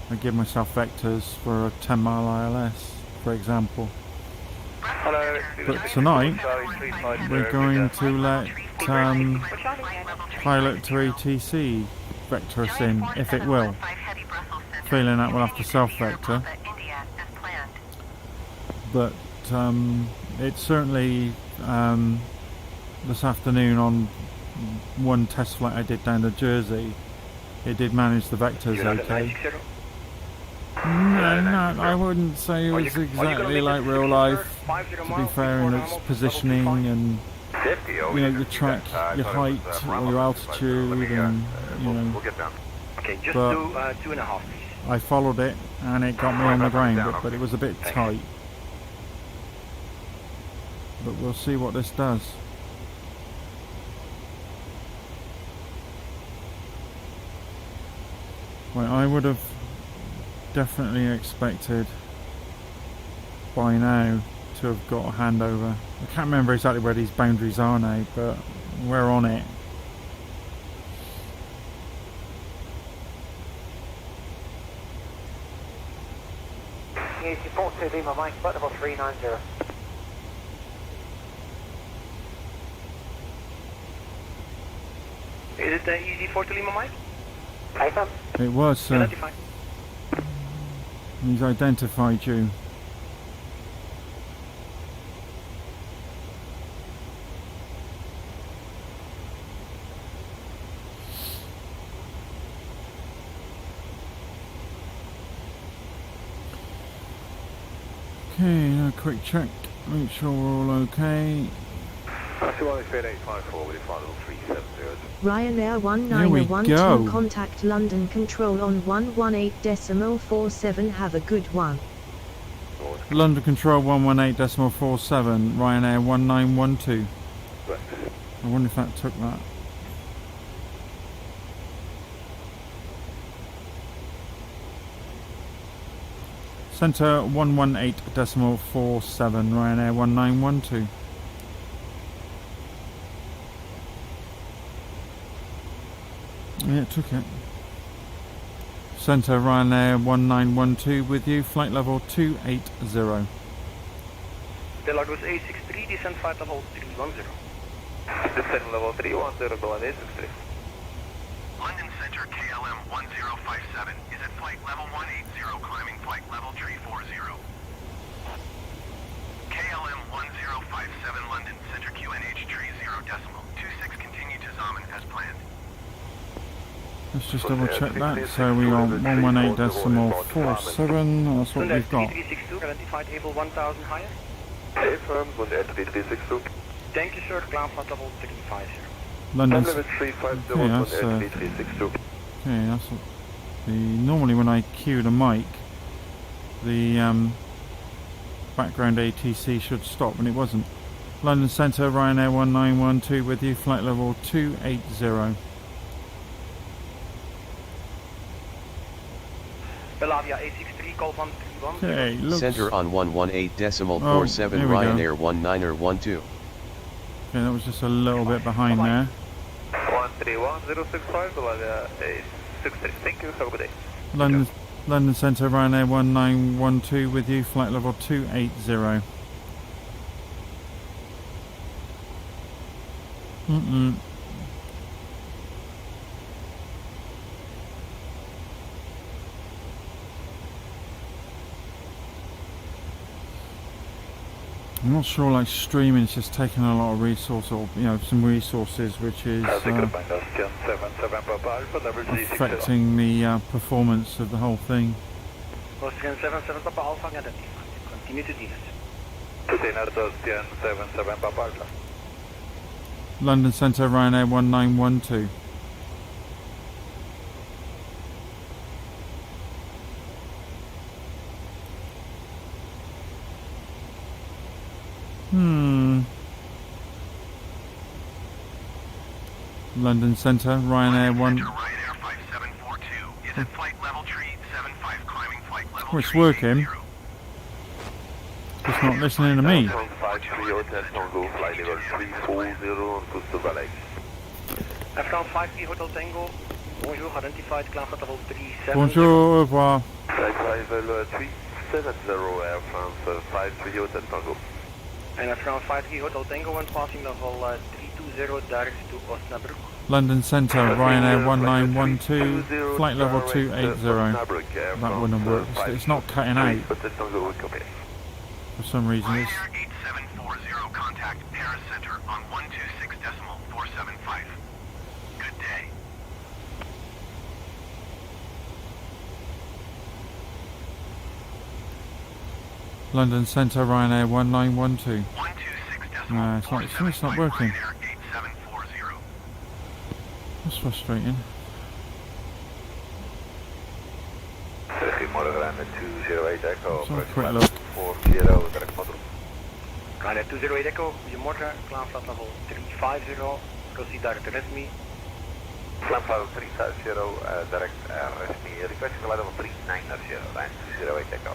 and give myself vectors for a 10-mile ILS, for example. But tonight we're going to let Pilot2ATC vector us in, if it will. Failing that, we'll have to self-vector. But it's certainly this afternoon on one test flight I did down to Jersey, it did manage the vectors okay. No, I wouldn't say it was exactly like real life, to be fair, in its positioning and, you know, your track, your height, or your altitude, and, you know, but I followed it and it got me on the ground, but it was a bit tight. But we'll see what this does. Well, I would have definitely expected by now to have got a handover. I can't remember exactly where these boundaries are now, but we're on it. Lima Mike, flight level 390. Is it easy for Lima Mike? It was, sir. He's identified you. Okay, a quick check. Make sure we're all okay. Ryanair There we 1912 go. contact London Control on 118.47. Have a good one. London Control 118.47, Ryanair 1912. I wonder if that took that. Centre 118.47, Ryanair 1912. Yeah, it took it. Centre Ryanair 1912 with you, flight level 280. Belarus A63, descent flight level 310. Descent level 310, go on A63. London Center KLM 1057 is at flight level 180, climbing flight level 340. KLM 1057 London Center QNH 30.26 continue to Zaman as planned. Let's just double check that. So we are 118.47, that's what we've got. 3362, identified able 1000 higher. Affirmed, 118.3362. Thank you, sir. Ground flight level 350. London. Limit 350, Okay, that's, 118.3362. okay, that's the. Normally when I cue the mic, the background ATC should stop, and it wasn't. London Centre, Ryanair 1912 with you, flight level 280. Belavia A63, call 131. Okay, looks. Center on 118.47, here we go. Ryanair 1912. Okay, that was just a little bit behind there. 131065, Belavia A63. Thank you, have a good day. London Centre, Ryanair 1912 with you, flight level 280. I'm not sure, like streaming is just taking a lot of resource, or some resources, which is affecting the performance of the whole thing. Austrian 77 Papa Alpha identified. Continue to descent. Austrian 77 Papa Alpha. London Centre, Ryanair 1912. London Centre, Ryanair 1. Ryanair 5742 is at flight level 375, climbing flight level. Oh, it's working. Just not listening to me. Afghan 53 Hotel Tango. Bonjour, identified, ground flight level 370. Bonjour, au revoir. Level 370 Air France 53 Hotel Tango. And Afghan 53 Hotel Tango and passing level 320 direct to Osnabrück. London Centre, Ryanair 1912, flight level 280. That wouldn't have worked. It's not cutting out. For some reason, it's. Ryanair 8740, contact Paris Center on 126.475. Good day. London Centre, Ryanair 1912. No, it's not working. That's frustrating. Let's have a quick look. Ryanair 208 Echo, goedemorgen, Klaanvlat level 350, proceed direct to Resmi. Klaanvlat 350, direct Resmi, request flight level 390, line 208 Echo.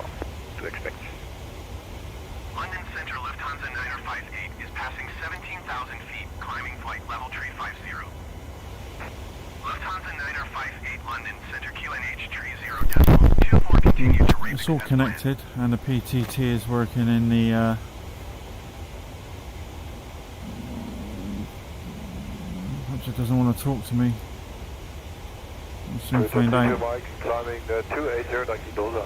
To expect. London Center Lufthansa 9058 is passing 17,000 feet, climbing flight level 350. Lufthansa 9058 London Center QNH 30.24 continue to It's all connected, and the PTT is working in the. It doesn't want to talk to me. We'll soon find out. Climbing 280, Nike Doza.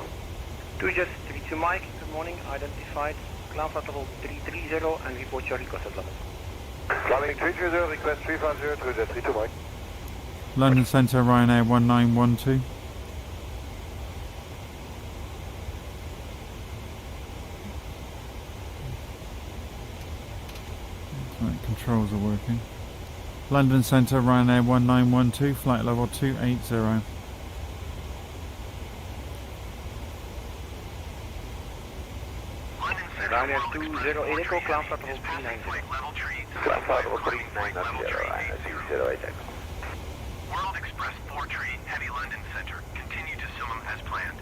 2 just 32 Mike, good morning, identified, Klaanvlat level 330 and report your requested level. Climbing 330, request 350, 32 Mike. London Centre, Ryanair 1912. controls are working. London Centre, Ryanair 1912, flight level 280. Ryanair 208 Echo, climb flight level 390. Climb flight level 390, Ryanair 208 Echo. World Express 4 tree, heavy London Center. Continue to Summum as planned.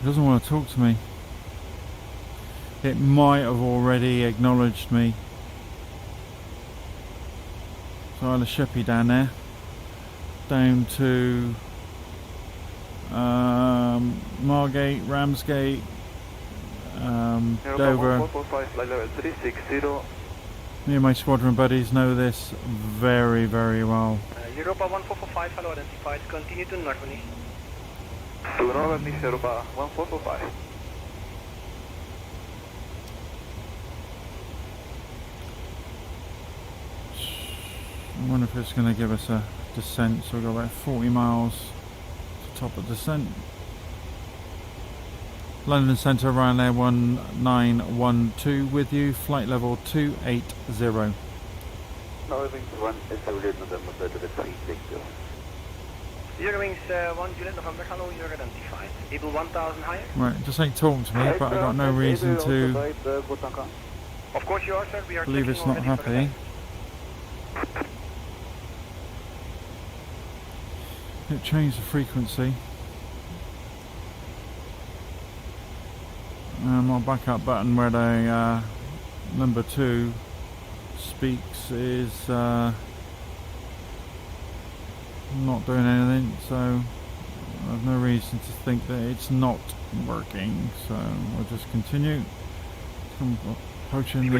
It doesn't want to talk to me. It might have already acknowledged me. So I'll ship you down there. Down to Margate, Ramsgate, Dover. 145, flight level 360. Me and my squadron buddies know this very, very well. Europa 1445, hello identified. Continue to Northern. To Northern Europa 1445. I wonder if it's going to give us a descent, so we've got about 40 miles to top of descent. London Centre, Ryanair 1912 with you, flight level 280. Northern 1 is Juliet November, better than 360. Eurowings 1 Juliet November, hello, you're identified. Able 1000 higher? Right, just ain't talking to me, but I got no reason to Of course you are, sir, we are believe it's not happy. It changed the frequency. My backup button where the number 2 speaks is not doing anything, so I have no reason to think that it's not working, so we'll just continue. I'm approaching the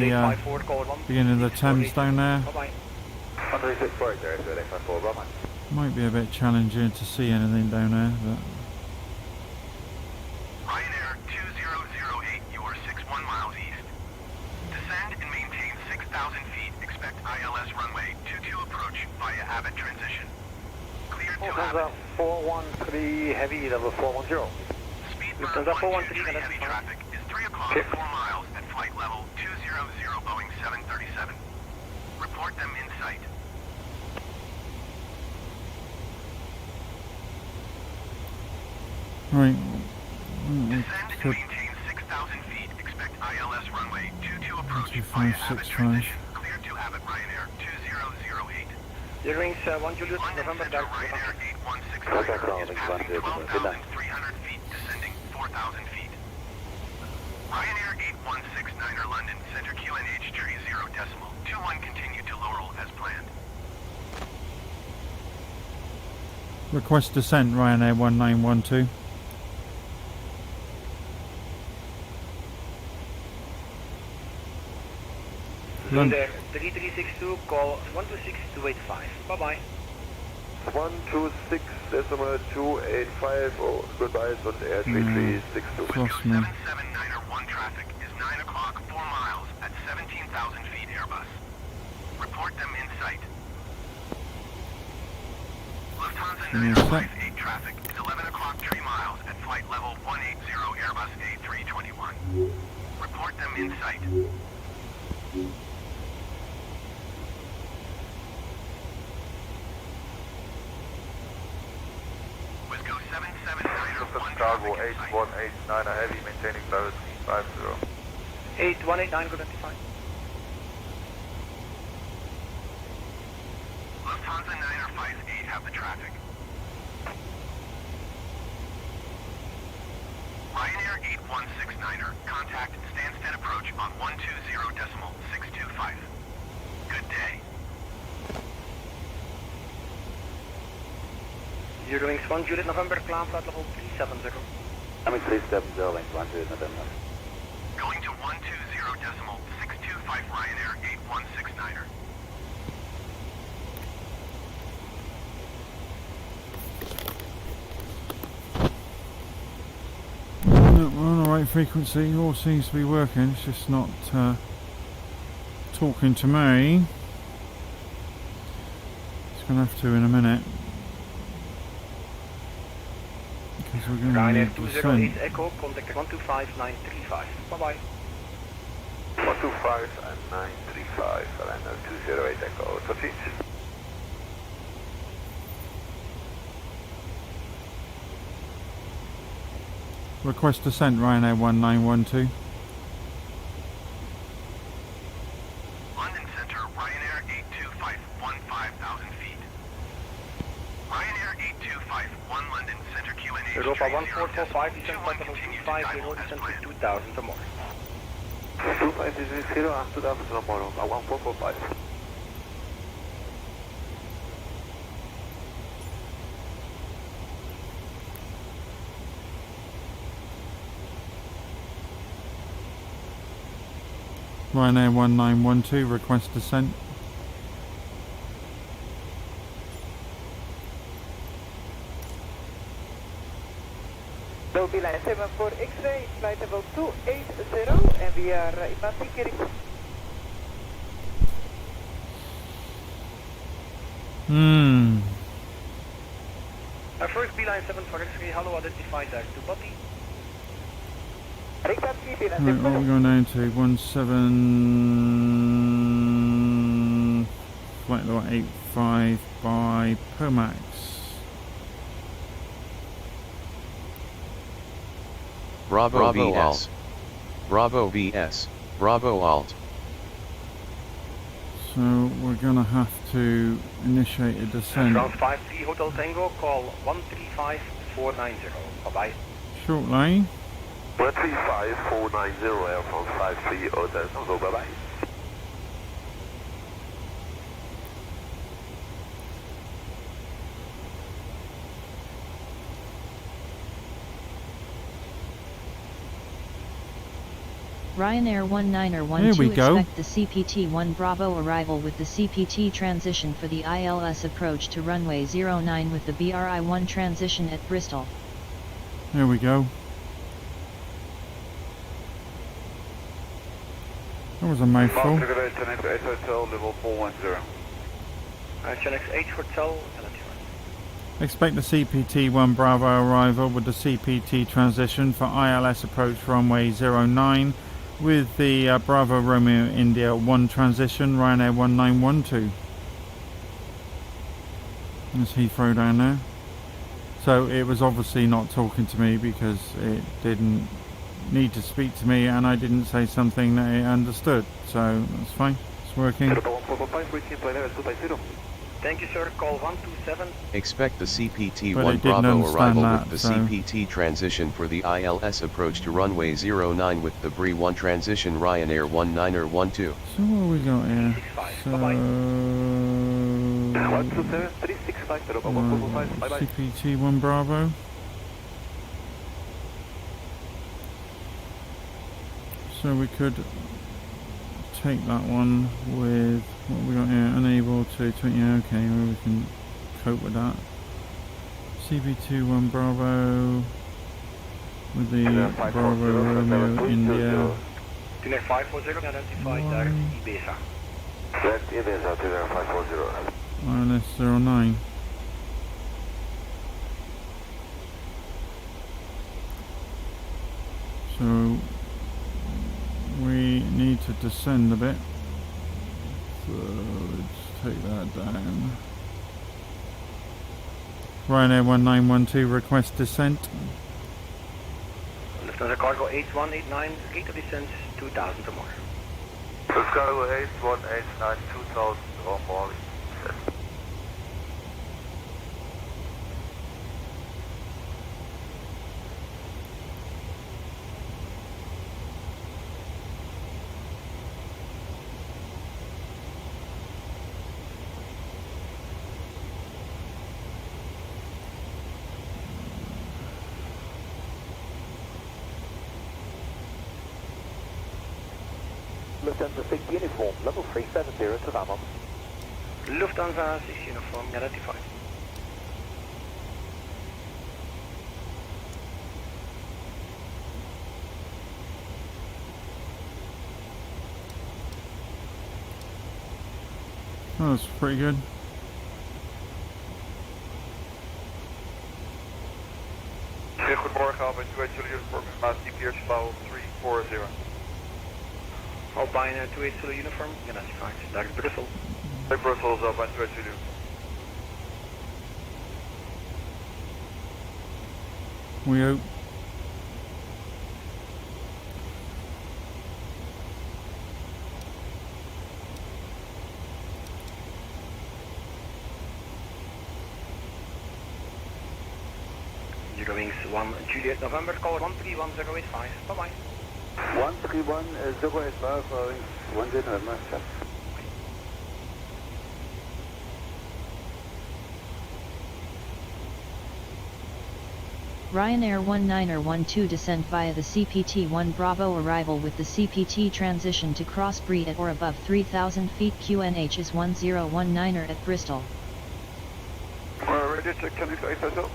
beginning of the Thames down there. Might be a bit challenging to see anything down there, but Ryanair 2008, you are 61 miles east. Descend and maintain 6,000 feet. Expect ILS runway 22 approach via Abbott transition. Clear to Abbott. 413 heavy, level 410. Speed burn 123 heavy traffic is 3 o'clock 4 miles at flight level 200 Boeing 737. Report them in sight. right. Descend and maintain 6,000 feet. Expect ILS runway 22 approach via Abbott 2565. transition. Clear to Abbott Ryanair 2008. Eurowings 1 Juliet November, Center, Delta. Ryanair 8169 is passing 12,300 feet, descending 4,000 feet. Ryanair 8169er London, Center QNH tree 0 decimal. 21 continue to Laurel as planned. Request descent, Ryanair 1912. There, 3362, call 126285. Bye-bye. 126.285, oh, goodbye, it's on air 3362. Cross me. 779er 1 traffic is 9 o'clock 4 miles at 17,000 feet Airbus. Report them in sight. Lufthansa 958 traffic is 11 o'clock 3 miles at flight level 180 Airbus A321. Report them in sight. Wisco 779er 1 Cargo traffic in sight. 8189 heavy, maintaining level 350. 8189, good identified. Lufthansa 9er 58 have the traffic. Ryanair 8169er, contact Stansted approach on 120.625. Good day. Eurowings 1 Juliet November, climb flight level 370. I'm in 370, link 1 Juliet November. Going to 120.625 Ryanair 8169er. We're on the right frequency, all seems to be working, it's just not talking to me. It's going to have to in a minute. Because we're going to Ryanair need 208 descent. Echo, contact 125935. Bye-bye. 25 and 935, Liner 208 Echo, proceed. Request descent, Ryanair 1912. London Center, Ryanair 825, 15,000 feet. Ryanair 8251, London Center, QNH. Europa 1445, descent flight level 250, descent to 2000 tomorrow. 2560 and 2000 tomorrow, 1445. Ryanair 1912, request descent. No, Beeline 74 X-ray, flight level 280, and we are inbound Kiri. First Beeline 74 X-ray, hello, identified as to Bobby. Right, Right, what are we going down to? 17 flight level 85 by Pomax. Bravo VS. Bravo VS. Bravo Alt. So we're gonna have to initiate a descent. Ground 53 Hotel Tango, call 135490. Bye bye. Short line. 135490, Air France 53 Hotel Tango, bye bye. Ryanair 1912 Here we go. expect the CPT-1 Bravo arrival with the CPT transition for the ILS approach to runway 09 with the BRI-1 transition at Bristol. There we go. That was a mouthful. Hotel, level 410. Channel 8 Hotel, Expect the CPT-1 Bravo arrival with the CPT transition for ILS approach runway 09 with the Bravo Romeo India 1 transition, Ryanair 1912. There's Heathrow down there. So it was obviously not talking to me because it didn't need to speak to me and I didn't say something that it understood. So that's fine, it's working. Thank you, sir. Call 127. Expect the But CPT-1 it didn't Bravo understand arrival that, with the so- CPT transition for the ILS approach to runway 09 with the BRI-1 transition Ryanair 1912. So what have we got here? So CPT-1 Bravo. So we could take that one with what we got here, unable to, yeah, okay, well, we can cope with that. CP21 Bravo with the Bravo Romeo India. 540, identified as Ibiza. That's Ibiza, 540. ILS 09. So we need to descend a bit. So let's take that down. Ryanair 1912 request descent. Lufthansa Cargo 8189, gate of descent 2000 or more. Cargo 8189, 2000 or more. Lufthansa 6 uniform, level 370 to Vamos. Lufthansa 6 uniform, identified. Oh, that's pretty good. Goedemorgen, Albert 2 Julius, Maas, DPH, Bouw 340. Alpine 28 Zulu uniform, identified. Direct Brussels. Hey, Brussels, Alpine 28 Zulu. We hope. Zero wings 1 Juliet November, call 131085. Bye bye. 131085, 10 November, check. Ryanair 1912 descend via the CPT-1 Bravo arrival with the CPT transition to cross Bree at or above 3,000 feet. QNH is 1019er at Bristol. Radio check, can you guys yourself?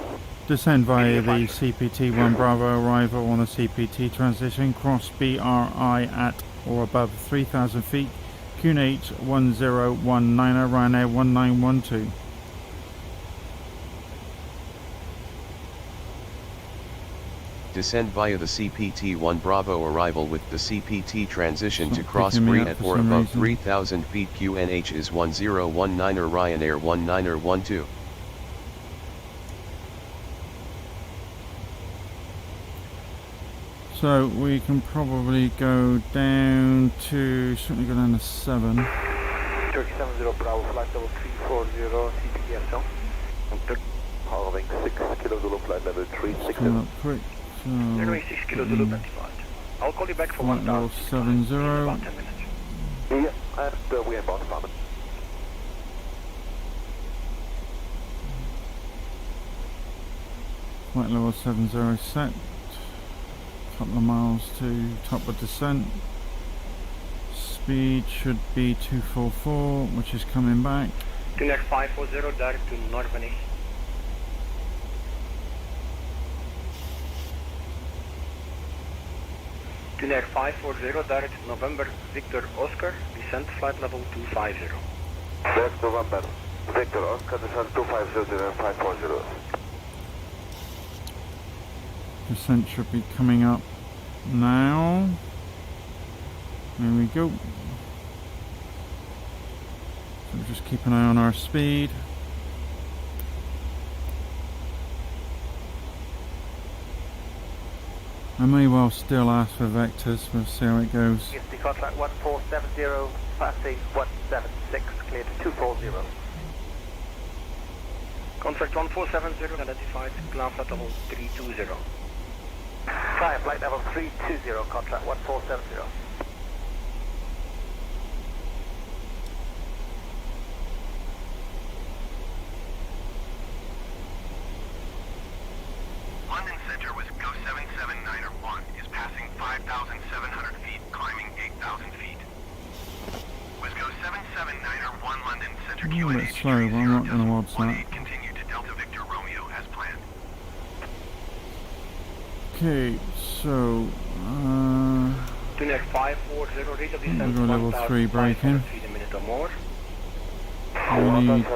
Descend via the CPT-1 Bravo arrival on the CPT transition, cross BRI at or above 3,000 feet, QNH 1019er, Ryanair 1912. Descend via the CPT-1 Bravo arrival with the CPT transition to cross picking me Bree up at for or some above reason. 3,000 feet. QNH is 1019er, Ryanair 1912. So we can probably go down to, certainly go down to 7. Turkey 70 Bravo, flight level 340, CPTSL. Halving 6 Kilo Zulu, flight level 360. Coming up quick. So, 06 Kilo Zulu identified. I'll call you back for flight level 1000. 70. About 10 minutes. Yeah, and we have bound department. Flight level 70 set. Couple of miles to top of descent. Speed should be 244, which is coming back. Tuner 540, direct to Normandy. Tuner 540, direct November Victor Oscar, descent flight level 250. That's November. Victor, Oscar, descent 250 and 540. Descent should be coming up now. There we go. So just keep an eye on our speed. I may well still ask for vectors. We'll see how it goes. ESD contract 1470, passing 176, clear to 240. Contract 1470, identified, ground flight level 320. Fly flight level 320, contract 1470. London Center with Go 779er 1 is passing 5,700 feet, climbing 8,000 feet. With Go 779er 1 London Center A little bit QNH slow, but I'm not going to watch that. continue to Delta Victor Romeo as planned. Okay, so Tuner 540, rate of we'll descent go level 3 braking. 1,500 feet a minute or more. We need to.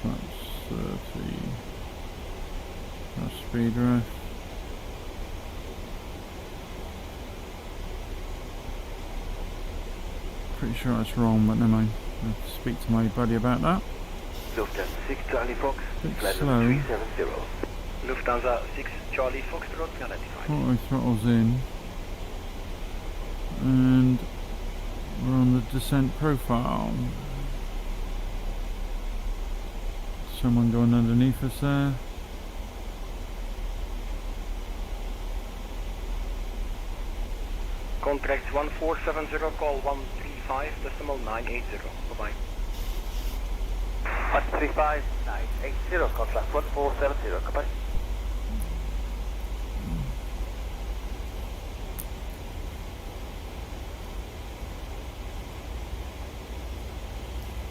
That's 30. That's speed rest. Pretty sure that's wrong, but never mind. I'll have to speak to my buddy about that. Lufthansa 6 Charlie Fox, Bit flight slow. level 370. Lufthansa 6 Charlie Foxtrot, identified. Auto throttles in. And we're on the descent profile. Someone going underneath us there. Contract 1470, call 135.980. Bye-bye. 135.980, contract 1470, goodbye.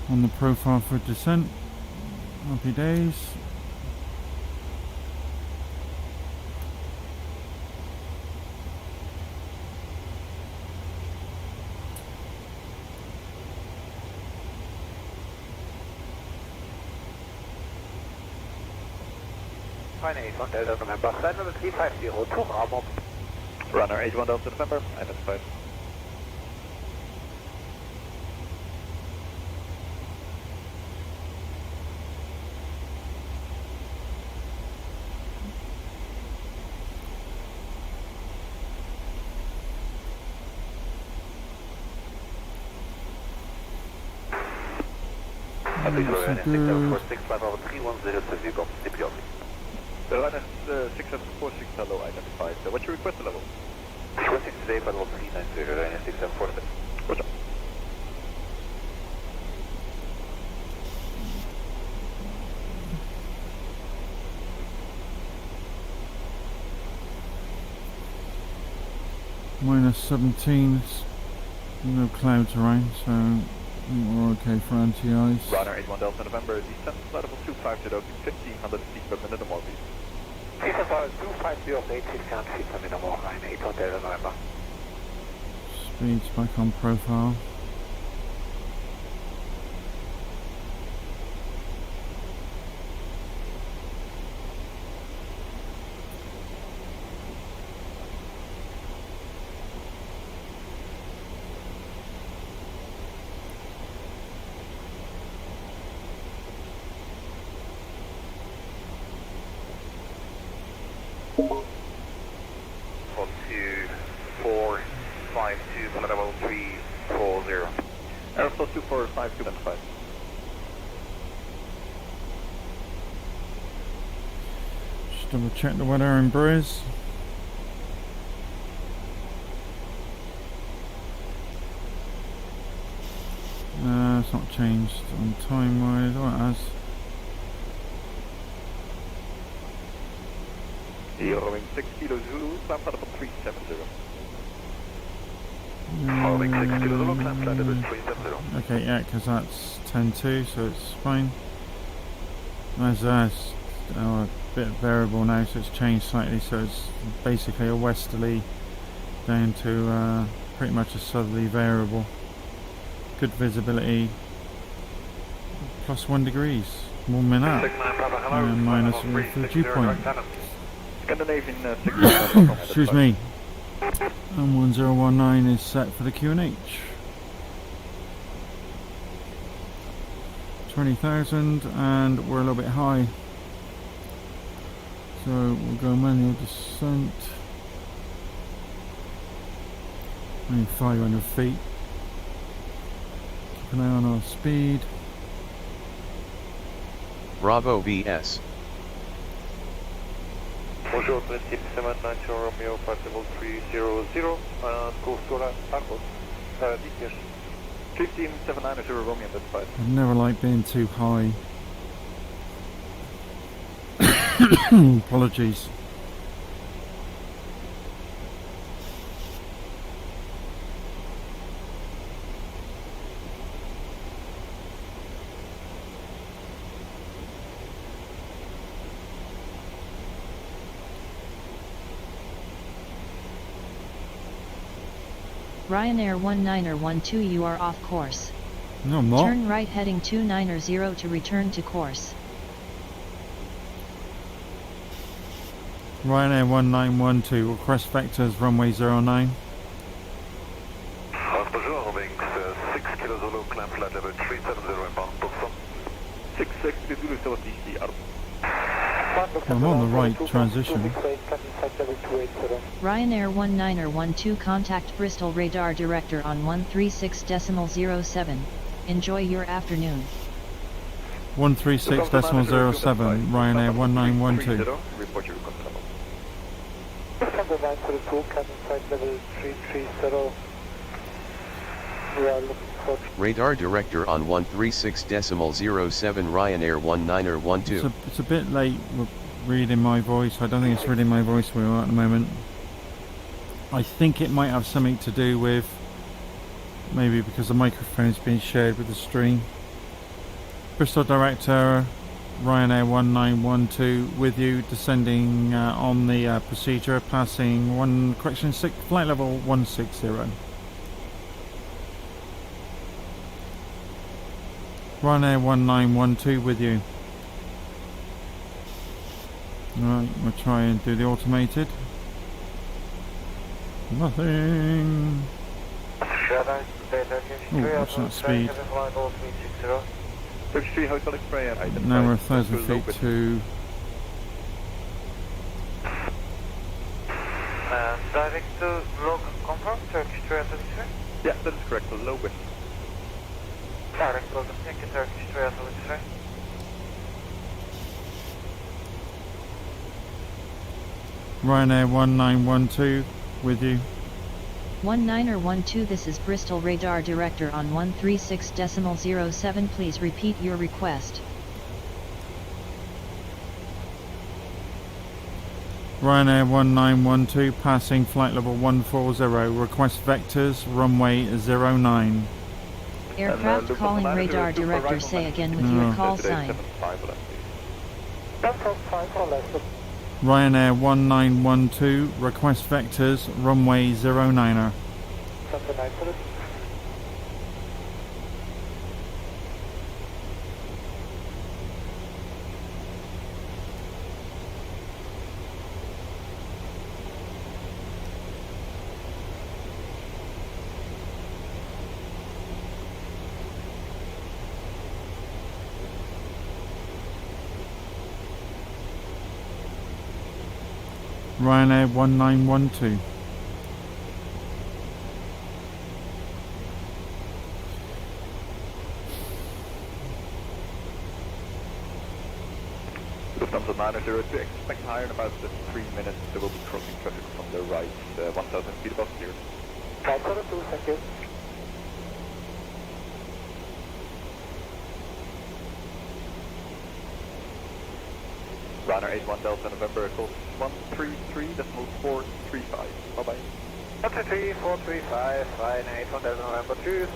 On the profile for descent. Happy days. Fine 81 Delta November, flight level 350 to Bravo. Runner 81 Delta November, identified. That's good. 646 flight level 310 to Vigo, CPO. The runner 6746 hello, identified. What's your request level? Requesting today flight level 390, runner 6746. Roger. Minus 17, no clouds around, so we're okay for anti-ice. Runner 81 Delta November, descent flight level 250 to 1500 feet per minute or more, please. Descent level 250 of 8,600 feet per minute or more, line 81 Delta November. Speed's back on profile. Aeroflow 2452 identified. Just double check the weather in Briz. It's not changed on time wise. Oh, it has. Rowing 6 Kilo Zulu, climb flight level 370. Rowing 6 Kilo Zulu, climb flight level 370. Okay, yeah, because that's 10-2, so it's fine. That's a bit variable now, so it's changed slightly, so it's basically a westerly down to pretty much a southerly variable. Good visibility, plus 1 degrees, warming up, and minus for the dew point. Scandinavian Excuse me. And 1019 is set for the QNH. 20,000, and we're a little bit high. So we'll go manual descent. Only 500 feet. Keep an eye on our speed. Bravo BS. Bonjour, 2790 Romeo, flight level 300, course to Arcos, details. 15790 Romeo, that's fine. I've never liked being too high. Apologies. Ryanair 1912, you are off course. No, I'm not. Turn right heading 290 to return to course. Ryanair 1912, request vectors runway 09. Bonjour, Rowing 6 Kilo Zulu, climb flight level 370 inbound, Tucson. 66 Zulu South DC, out. I'm on the right transition. Ryanair 1912, contact Bristol Radar Director on 136.07. Enjoy your afternoon. 136.07, Ryanair 1912. Report your request level. December 942, cabin flight level 330. We are looking for... Radar Director on 136.07 Ryanair 1912. It's a bit late reading my voice. I don't think it's reading my voice wheel at the moment. I think it might have something to do with maybe because the microphone's being shared with the stream. Bristol Director, Ryanair 1912 with you, descending on the procedure, passing flight level 160. Ryanair 1912 with you. Right, we'll try and do the automated. Nothing. Oh, what's that speed? Turkish 3 Hotel Express. Now we're 1,000 feet to... Direct to local confirm, Turkish 3 Hotel Express? Yeah, that is correct, low wind. Direct local, thank you, Turkish 3 Hotel Express. Ryanair 1912 with you. 1912, this is Bristol Radar Director on 136.07, please repeat your request. Ryanair 1912 passing flight level 140, request vectors, runway 09. Aircraft calling Radar Director, say again with your call sign. Ryanair 1912, request vectors, runway 09er. Ryanair 1912. Lufthansa 902, expect higher in about 3 minutes. There will be crossing traffic from the right, 1,000 feet above here. 502, thank you. Ryanair 81 Delta November, call 133.435. Bye-bye. 133.435, Ryanair 81 Delta November 2.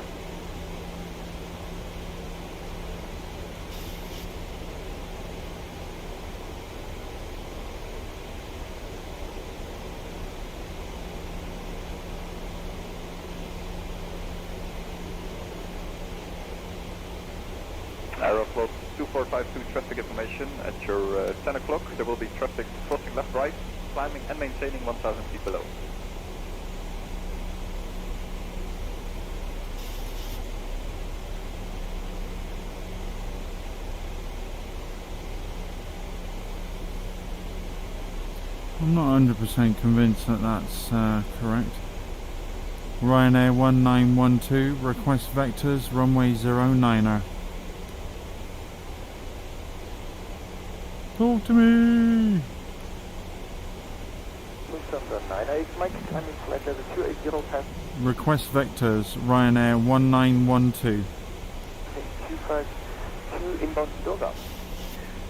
Aeroflot 2452 traffic information at your 10 o'clock. There will be traffic crossing left, right, climbing and maintaining 1,000 feet below. I'm not 100% convinced that that's correct. Ryanair 1912, request vectors, runway 09er. Talk to me! Lufthansa 98, Mike, climbing flight level 280 past. Request vectors, Ryanair 1912. 252 inbound Doga.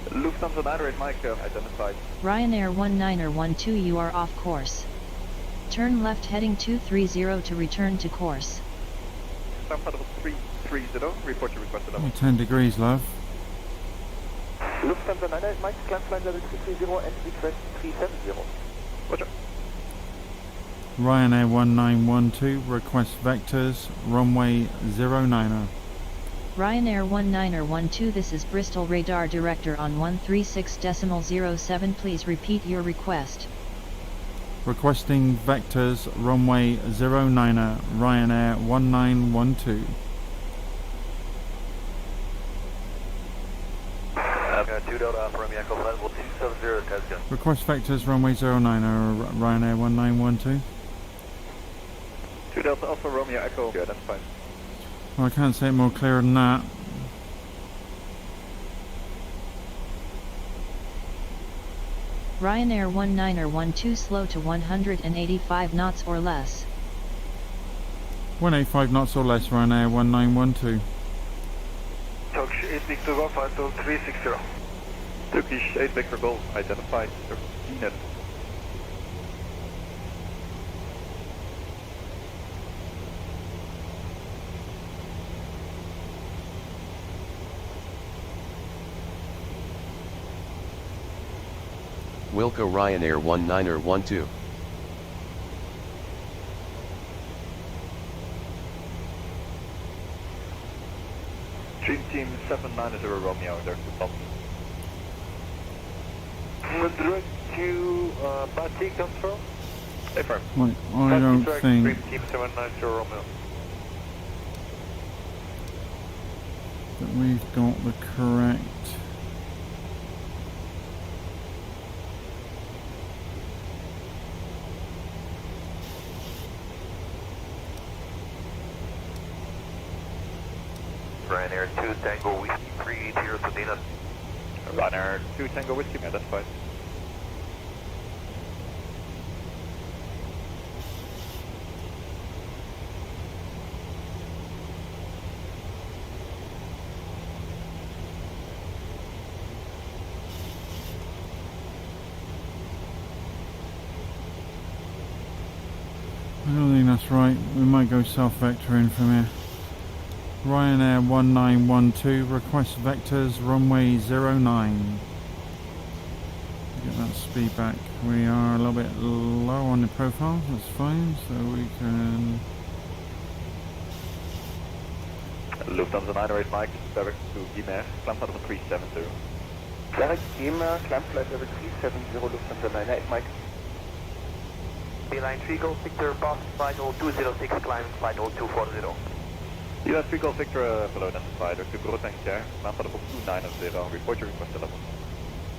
Lufthansa 98, Mike, identified. Ryanair 1912, you are off course. Turn left heading 230 to return to course. Stamford level 330, report your requested level. 10 degrees, love. Lufthansa 98, Mike, climb flight level 230 and request 370. Roger. Ryanair 1912, request vectors, runway 09er. Ryanair 1912, this is Bristol Radar Director on 136.07, please repeat your request. Requesting vectors, runway 09er, Ryanair 1912. I've got 2 Delta Alpha Romeo Echo, flight level 270, test gun. Request vectors, runway 09er, Ryanair 1912. 2 Delta Alpha Romeo Echo, identified. Well, I can't say it more clear than that. Ryanair 1912, slow to 185 knots or less. 185 knots or less, Ryanair 1912. Turkish 8 Victor Golf, 360. Turkish 8 Victor Golf, identified. VNet. Wilco Ryanair 1912. Dream Team 790 Romeo, there's the top. Direct to Bati control. Affirm. Right, I don't think... Team 790 Romeo. that we've got the correct... Ryanair 2 Tango Whiskey 380 to Dina. Ryanair 2 Tango Whiskey, yeah, that's fine. I don't think that's right. We might go self-vectoring from here. Ryanair 1912, request vectors, runway 09. Get that speed back. We are a little bit low on the profile, that's fine, so we can... Lufthansa 908 Mike, direct to Guimer, climb flight level 370. Direct Guimer, climb flight level 370, Lufthansa 908 Mike. Beeline 3 Golf Victor, pass flight level 206, climb flight level 240. Beeline 3 Golf Victor, below identified, to Groot and Care, climb flight level 290, report your request level.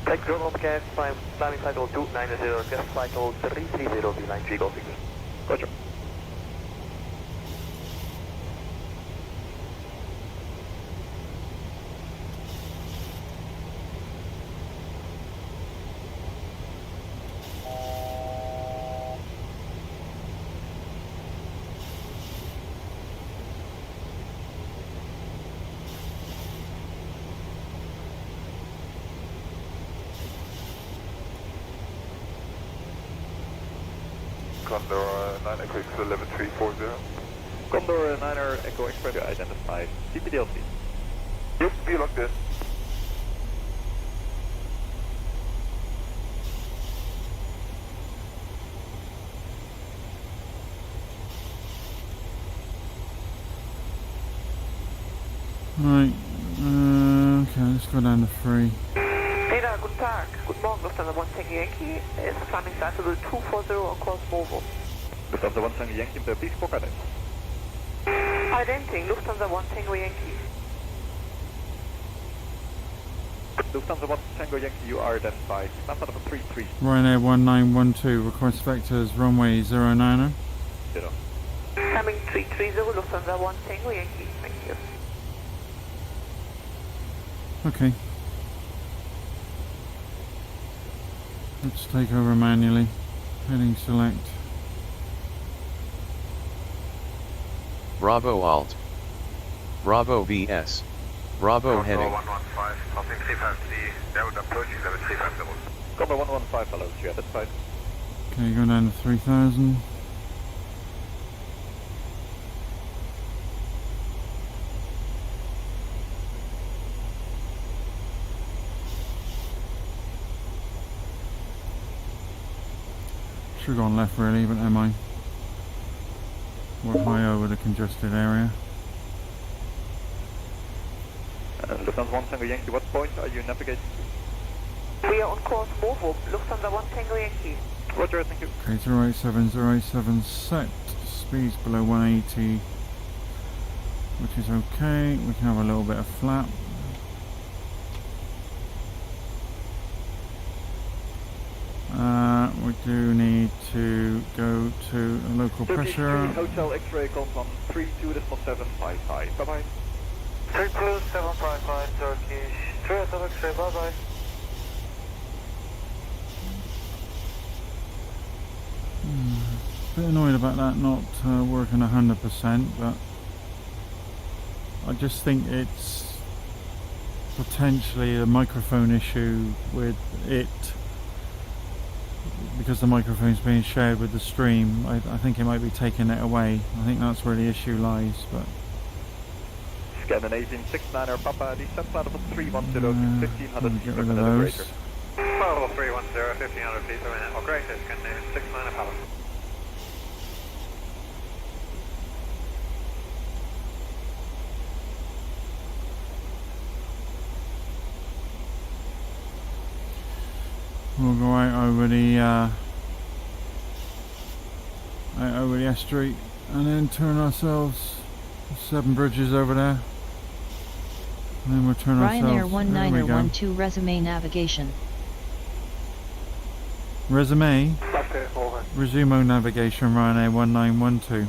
Take Groot and Care, climbing flight level 290, request flight level 330, Beeline 3 Golf Victor. Roger. Condor 9 Echo X 11340. Condor 9er Echo Express identified. CPDLC. Yep, be locked in. Right, okay, let's go down to 3. Peter, guten Tag. Guten Morgen, Lufthansa 1 Tango Yankee. It's climbing flight level 240 on course Movo. Lufthansa 1 Tango Yankee, please book identity. Identing, Lufthansa 1 Tango Yankee. Lufthansa 1 Tango Yankee, you are identified. Climb flight level 33. Ryanair 1912, request vectors, runway 09. 0. Climbing 330, Lufthansa 1 Tango Yankee. Thank you. Okay. Let's take over manually. Heading select. Bravo Alt. Bravo BS. Bravo heading. 115, passing 350, down approaching level 350. Condor 115, hello, yeah, that's fine. Okay, go down to 3000. Should have gone left really, but never mind. We're high over the congested area. Lufthansa 1 Tango Yankee, what point are you navigating to? We are on course Movo, Lufthansa 1 Tango Yankee. Roger, thank you. Okay, 087 set. Speeds below 180, which is okay. We can have a little bit of flap. We do need to go to a local pressure. Hotel X-ray confirm 32.755. Bye bye. 32755 Turkish, 3 Hotel X-ray, bye bye. Bit annoyed about that not working 100%, but I just think it's potentially a microphone issue with it, because the microphone's being shared with the stream. I think it might be taking it away. I think that's where the issue lies. But Scandinavian 69er Papa, descent flight level 310 to 1500 feet get from rid of the those. breaker. Level 310, 1500 feet per minute. Oh great, it's Scandinavian 69er Papa. We'll go out over the estuary and then turn ourselves 7 bridges over there. And then we'll turn Ryanair ourselves. There we go. 1912 resume navigation. Resume. Resumo navigation, Ryanair 1912.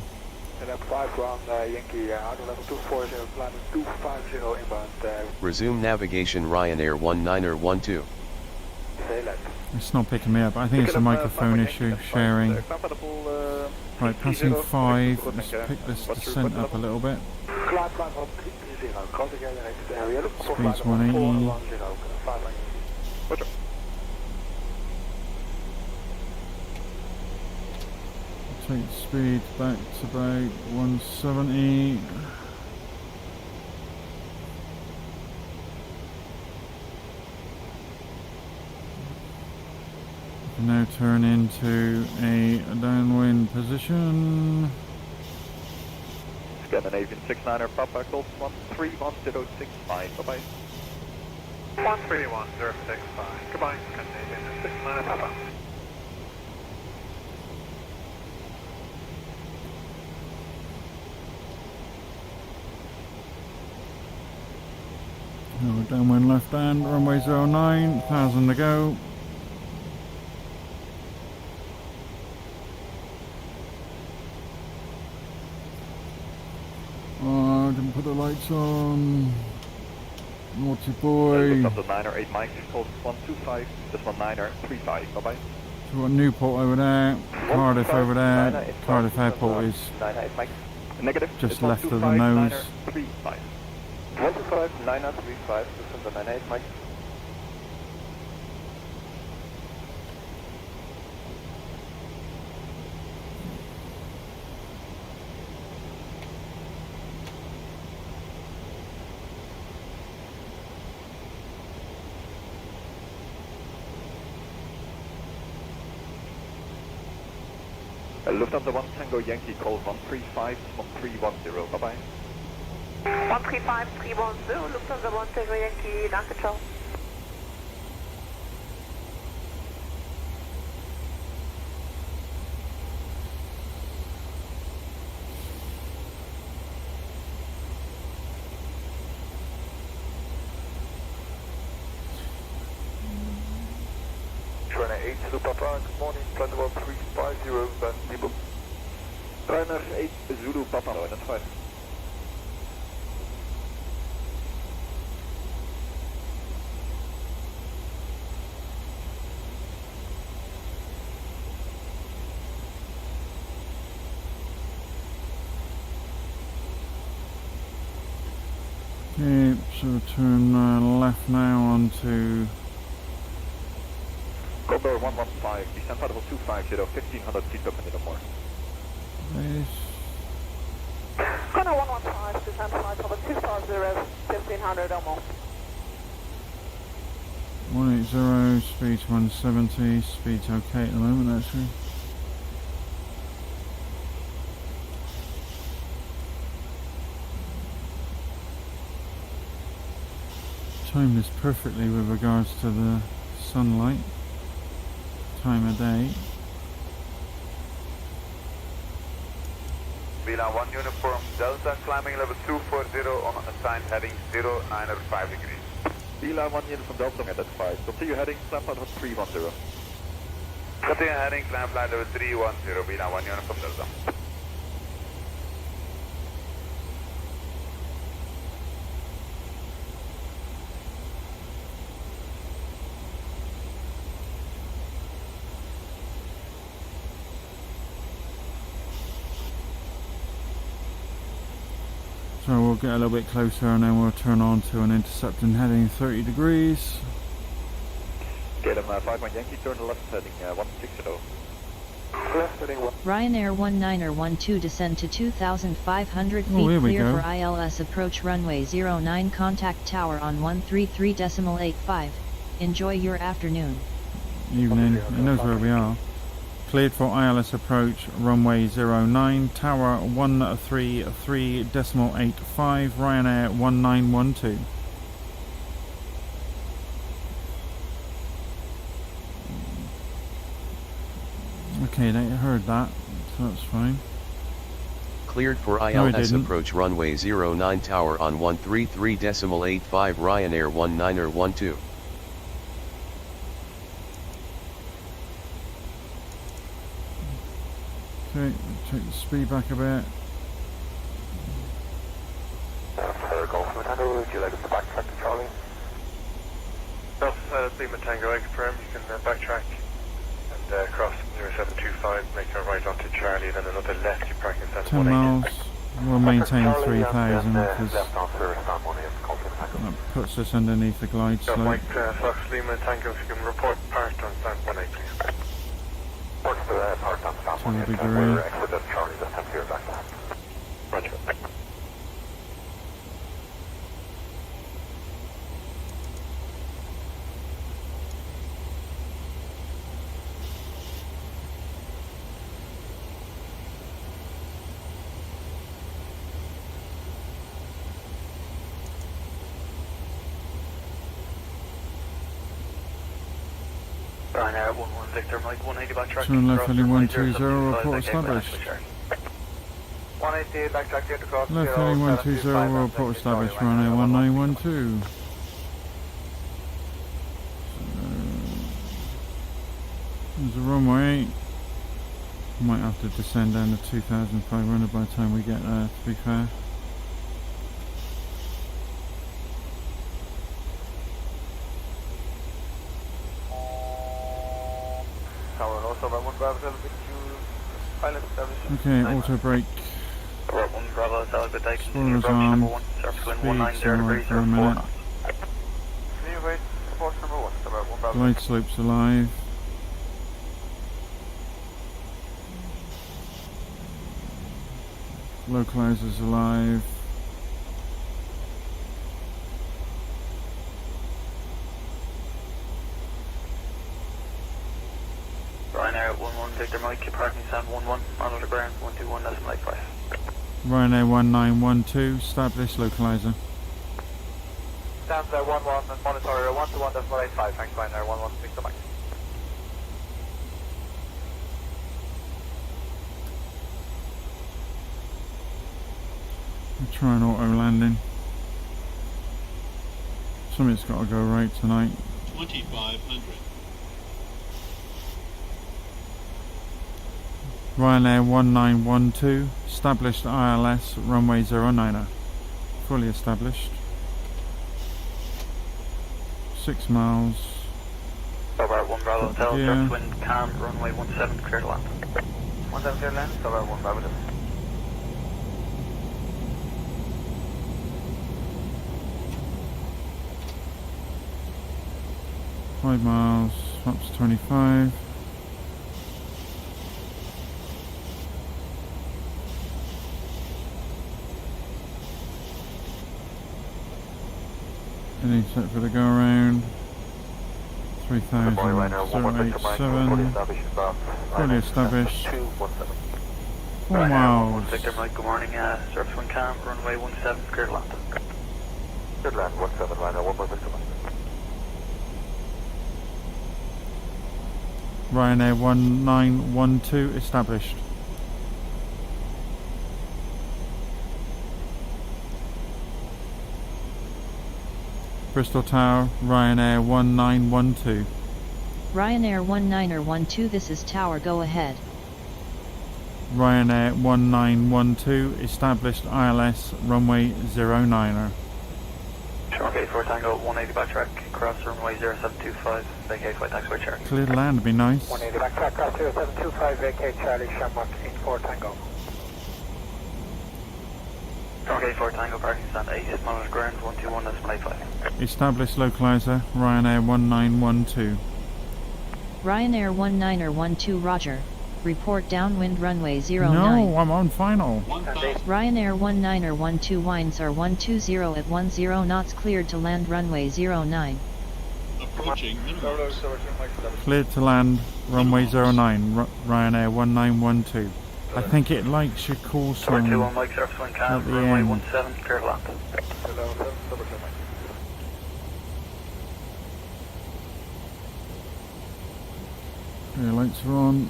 And then 5 round Yankee, auto level 240, flight 250 inbound. Resume navigation Ryanair 1912. It's not picking me up. I think it's a microphone issue, sharing. Right, passing 5. Let's pick this descent up a little bit. Speed's 180. Take the speed back to about 170. Now turn into a downwind position. Scandinavian 69er Papa, call 131065, bye-bye. 131065, goodbye, Scandinavian 69er Papa. Now downwind left hand, runway 09, 1,000 to go. Oh, didn't put the lights on. Naughty boy. Up the 9er 8 Mike, call 125, this one 9er 35, bye-bye. So we've got Newport over there, Cardiff over there. Cardiff Airport is just left of the nose. 125, 935, this is the 98 Mike. Lufthansa 1 Tango Yankee, call 135, 1310, bye-bye. 135, 310, Lufthansa 1 Tango Yankee, danke, ciao. Ryanair 8 Zulu Papa, good morning, flight level 350, Van Diebel. Ryanair 8 Zulu Papa, no, that's fine. Okay, so turn left now onto Condor 115, descent level 250, 1500 feet per minute or more. this. Condor 115, descent flight level 250, 1500 or more. 180, speed's 170, speed's okay at the moment actually. Timed this perfectly with regards to the sunlight, time of day. Vila 1 Uniform Delta, climbing level 240 on assigned heading 095 degrees. Vila 1 Uniform Delta at 5, continue heading, climb flight level 310. Continue heading, climb flight level 310, Vila 1 Uniform Delta. So we'll get a little bit closer and then we'll turn on to an intercepting heading 30 degrees. KLM 51 Yankee, turn left heading 160. Left heading 1. Ryanair 1912 descend to 2,500 feet clear for ILS approach runway 09 contact tower on 133.85. Enjoy your afternoon. Evening, it knows where we are. Cleared for ILS approach runway 09 tower 133.85 Ryanair 1912. Okay, they heard that, so that's fine. Cleared for No, it ILS didn't. approach runway 09 tower on 133.85 Ryanair 1912. Okay, take the speed back a bit. Golf Tango, would you like us to backtrack to Charlie? Lima Tango, I confirm you can backtrack and cross 0725, make a right onto Charlie, then another left, you park in stand 10 miles. We'll maintain 3,000 because left on first, stand 1 that puts us underneath the glide slope. Mike Fox Lima Tango, if you can report parked on stand 18, please. Parked on stand 1 To a degree. we're exited Charlie, just have to back to Roger. Ryanair 11 Victor Mike 180 backtrack. Turn left heading 120, report established. 180 backtrack here to cross. Left heading 120, report established, Ryanair 1912. There's a runway. Might have to descend down to 2,500 by the time we get there, to be fair. Okay, auto brake. Spoilers arm. Speed zero for a minute. Glide slopes alive. Localizers alive. Ryanair 11 Victor Mike, parking stand 11, on the ground 121.85. Ryanair 1912, established localizer. Stand 11 and monitor 121.85, thanks Ryanair 11 Victor Mike. We'll try an auto landing. Something's got to go right tonight. 2500. Ryanair 1912, established ILS, runway 09er. Fully established. 6 miles. Over 1 Bravo Hotel, gear. surf wind, calm, runway 17, clear to land. 17 clear to land, over 1 Bravo. 5 miles, up to 25. Any set for the go around. 3,087. Fully established. 4 miles. Victor Mike, good morning. Surf wind, calm, runway 17, clear to land. Good land, 17, Ryanair 1 Victor Mike. Ryanair 1912 established. Bristol Tower, Ryanair 1912. Ryanair 1912, this is Tower, go ahead. Ryanair 1912 established ILS runway 09er. Okay, 4 Tango 180 backtrack, cross runway 0725, vacate flight taxiway Charlie. Clear the land would be nice. 180 backtrack, cross 0725, vacate Charlie, Shamrock 84 Tango. Okay, 4 Tango, parking stand 8, monitor ground 121.85. Established localizer, Ryanair 1912. Ryanair 1912, roger. Report downwind runway 09. No, I'm on final. Ryanair 1912 winds are 120 at 10 knots, cleared to land runway 09. Approaching minimum. Cleared to land runway 09, Ryanair 1912. I think it likes your course at the Mike, surf wind, calm, end. runway 17, clear to land. Okay, lights are on.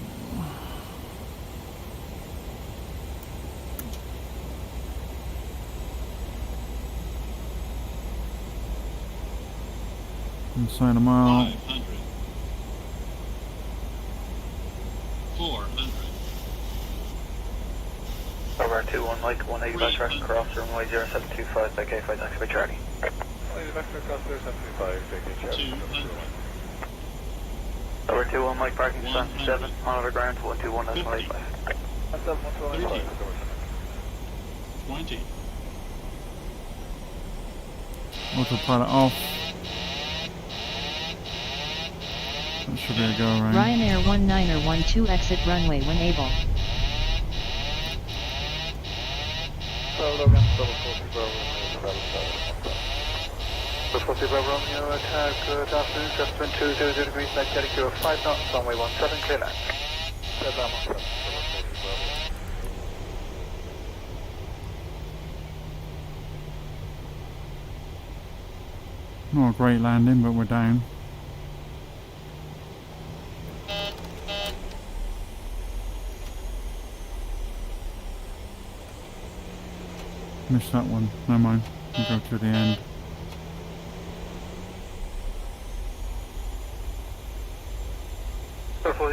inside a mile. 500. 400. Over 21 Mike, 180 back track across runway 0725 by K5 taxi by Charlie. 180 back track across 0725, take Charlie. 200. Over 21 Mike, parking stand 7, monitor ground 121.85. 171.85. 20. Autopilot off. That should be a go around. Ryanair 1912 exit runway when able. Romeo, attack, good afternoon, just wind 200 degrees, night jetting to 5 knots, runway 17, clear land. Not a great landing, but we're down. Missed that one. Never mind. We'll go to the end.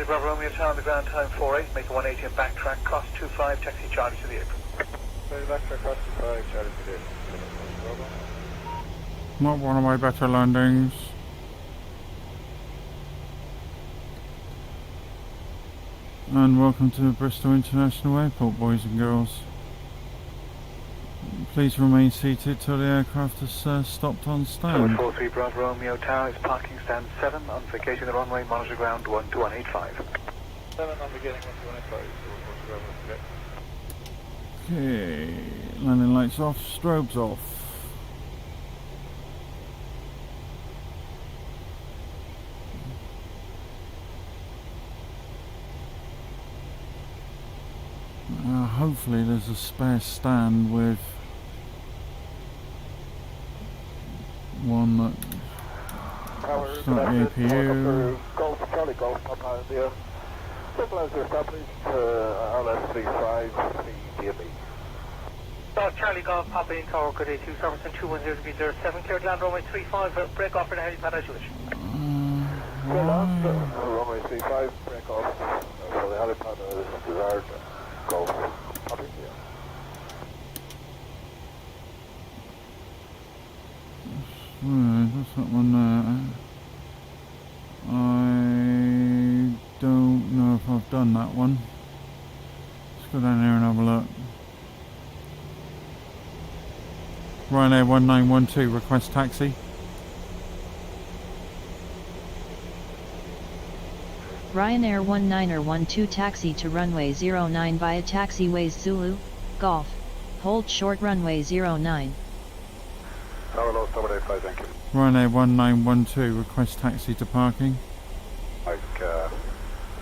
Bravo Romeo, tower on the ground, time 48, make a 180 and backtrack, cross 25, taxi Charlie to the apron. Backtrack, cross 25, Charlie to the apron. Not one of my better landings. And welcome to Bristol International Airport, boys and girls. Please remain seated till the aircraft has stopped on stand. 43 Bravo Romeo, tower is parking stand 7, on vacating the runway, monitor ground 12185. 7 on beginning 12185. Okay, landing lights off, strobes off. Hopefully there's a spare stand with one that's not APU. Golf, Charlie Golf, Papa India. Stabilizer established, RLS 35, PMDG. Charlie Golf, Papa in Tower, good day 2, Somerson 210 degrees 07, clear to land runway 35, break off for the helipad as you wish. Clear land, runway 35, break off for the helipad as desired. Golf, Papa India. What's that one there? I don't know if I've done that one. Let's go down here and have a look. Ryanair 1912, request taxi. Ryanair 1912 taxi to runway 09 via taxiways Zulu, Golf. Hold short runway 09. Tower low, 785, thank you. Ryanair 1912, request taxi to parking. Mike,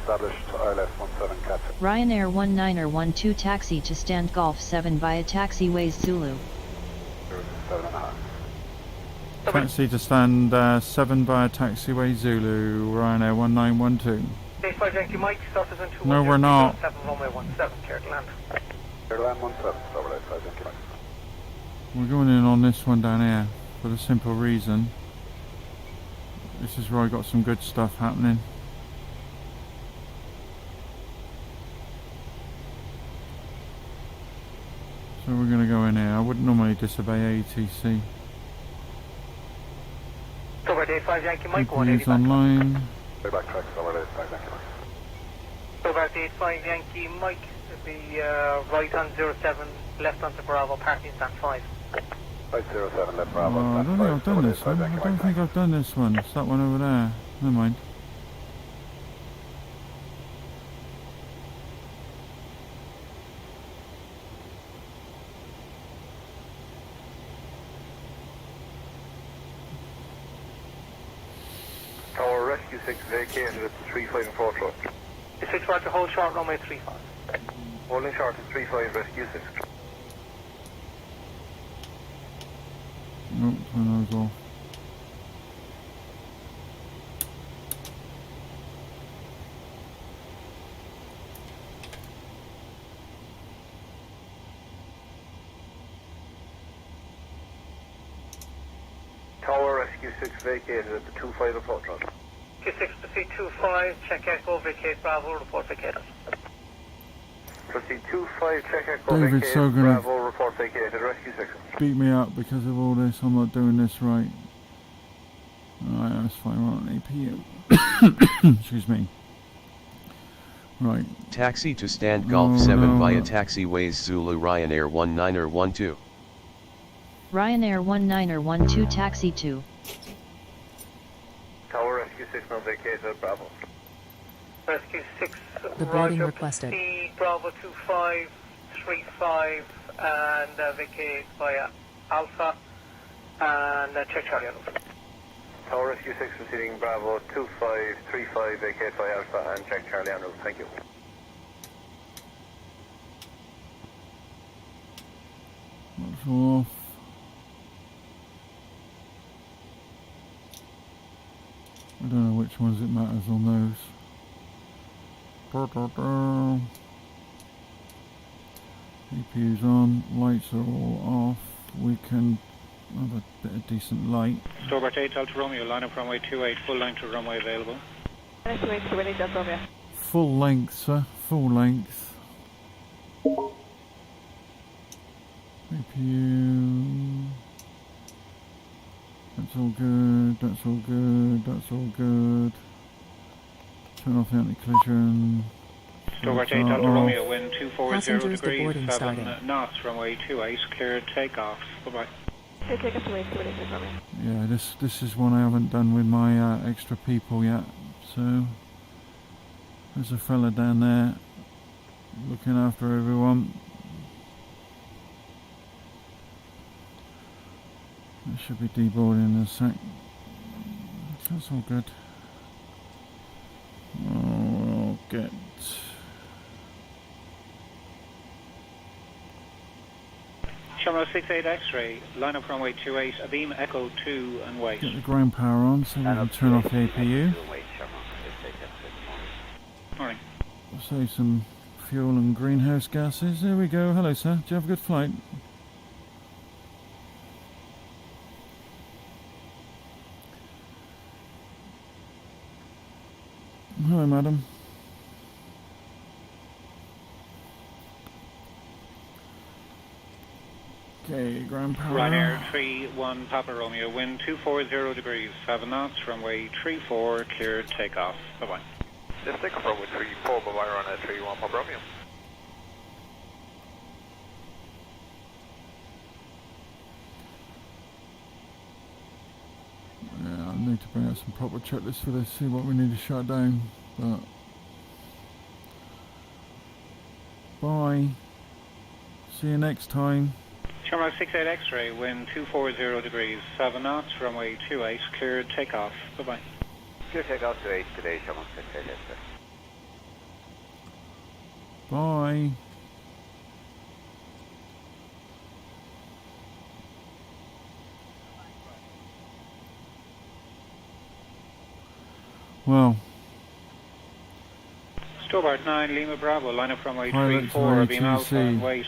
established ILS 17 catch. Ryanair 1912 taxi to stand Golf 7 via taxiways Zulu. 7.5. Taxi to stand 7 via taxiway Zulu, Ryanair 1912. Base 5, thank you, Mike. Starters in 2. No, we're not. 7, runway 17, clear to land. Clear to land 17, 785, thank you, Mike. We're going in on this one down here for the simple reason this is where I got some good stuff happening. So we're going to go in here. I wouldn't normally disobey ATC. Cover day 5, Yankee Mike, He's 180 back. online. Backtrack, 785, thank you, Mike. Cover day 5, Yankee Mike, the right on 07, left onto Bravo, parking stand 5. 507 left Bravo. Oh, I don't think I've done this one. I don't think I've done this one. It's that one over there. Never mind. Tower Rescue 6 vacated at 35 and 4 truck. 6 right to hold short, runway 35. Holding short at 35, Rescue 6. Nope, turn those off. Tower Rescue 6 vacated at the 25 approach route. Rescue 6 proceed 25, check Echo, vacate Bravo, report vacated. Proceed 25, check Echo, David's vacate so gonna Bravo, report vacated, Rescue 6. beat me up because of all this. I'm not doing this right. Alright, that's fine. We're on APU. Excuse me. Right. Taxi to stand Golf 7 via taxiways Zulu Ryanair 1912. Ryanair 1912 taxi to. Tower Rescue 6 now vacated Bravo. Rescue 6, The boarding Roger, requested. proceed Bravo 2535 and vacate via Alpha and check Charlie. Tower Rescue 6 proceeding Bravo 2535 vacate via Alpha and check Charlie en route. Thank you. That's off. I don't know which ones it matters on those. APU's on, lights are all off. We can have a bit of decent light. Stobart 8 Delta Romeo, line up runway 28, full line to runway available. Full length, sir, full length. APU. That's all good, that's all good, that's all good. Turn off the anti-collision. Stobart 8 Delta Romeo, wind 240 Passengers, the degrees, boarding 7 starting. knots, runway 28, cleared takeoff. Bye-bye. Yeah, this is one I haven't done with my extra people yet. So there's a fella down there looking after everyone. I should be deboarding in a sec. That's all good. Oh, I'll get. Shamrock 68 X-ray, line up runway 28, Abeam Echo 2 and wait. Get the ground power on so we can turn off the APU. Morning. Save some fuel and greenhouse gases. There we go. Hello, sir. Do you have a good flight? Hello, madam. Okay, ground power. Ryanair 31 Papa Romeo, wind 240 degrees, 7 knots, runway 34, cleared takeoff. Bye-bye. Just take off runway 34, bye-bye, Ryanair 31 Papa Romeo. Yeah, I need to bring out some proper checklists for this, see what we need to shut down, but... Bye. See you next time. Shamrock 68 X-ray, wind 240 degrees, 7 knots, runway 28, cleared takeoff. Bye-bye. Clear takeoff to 8 today, Shamrock 68 X-ray. Bye. Well. Stobart 9, Lima Bravo, line up runway Pilot 34, Beam Alpha and 2ATC. wait.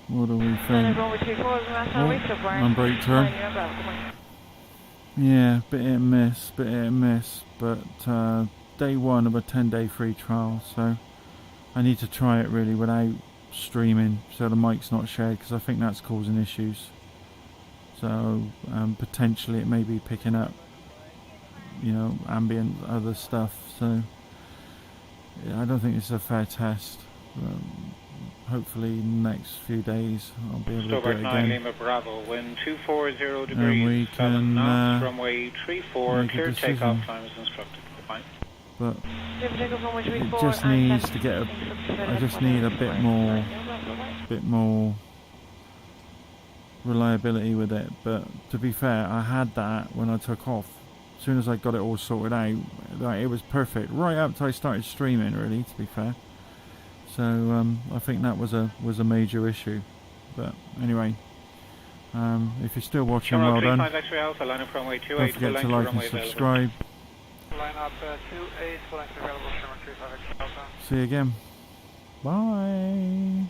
What do we think? On brake turn. Yeah, bit hit and miss, but day one of a 10-day free trial, so I need to try it really without streaming, so the mic's not shared, because I think that's causing issues. So potentially it may be picking up, you know, ambient other stuff, so yeah, I don't think it's a fair test. Hopefully in the next few days I'll be able to do Stobart it 9, again. Lima Bravo, wind 240 And we degrees, 7 can knots, runway 34, make a clear decision. takeoff time as instructed. Bye. But it just needs to get I just need a bit more reliability with it. But to be fair, I had that when I took off. As soon as I got it all sorted out, like, it was perfect right up till I started streaming, really, to be fair. So I think that was a major issue. But anyway, if you're still watching, well done. Don't forget to like and subscribe. Line up 28, full length available, Shamrock 35 Alpha. See you again. Bye.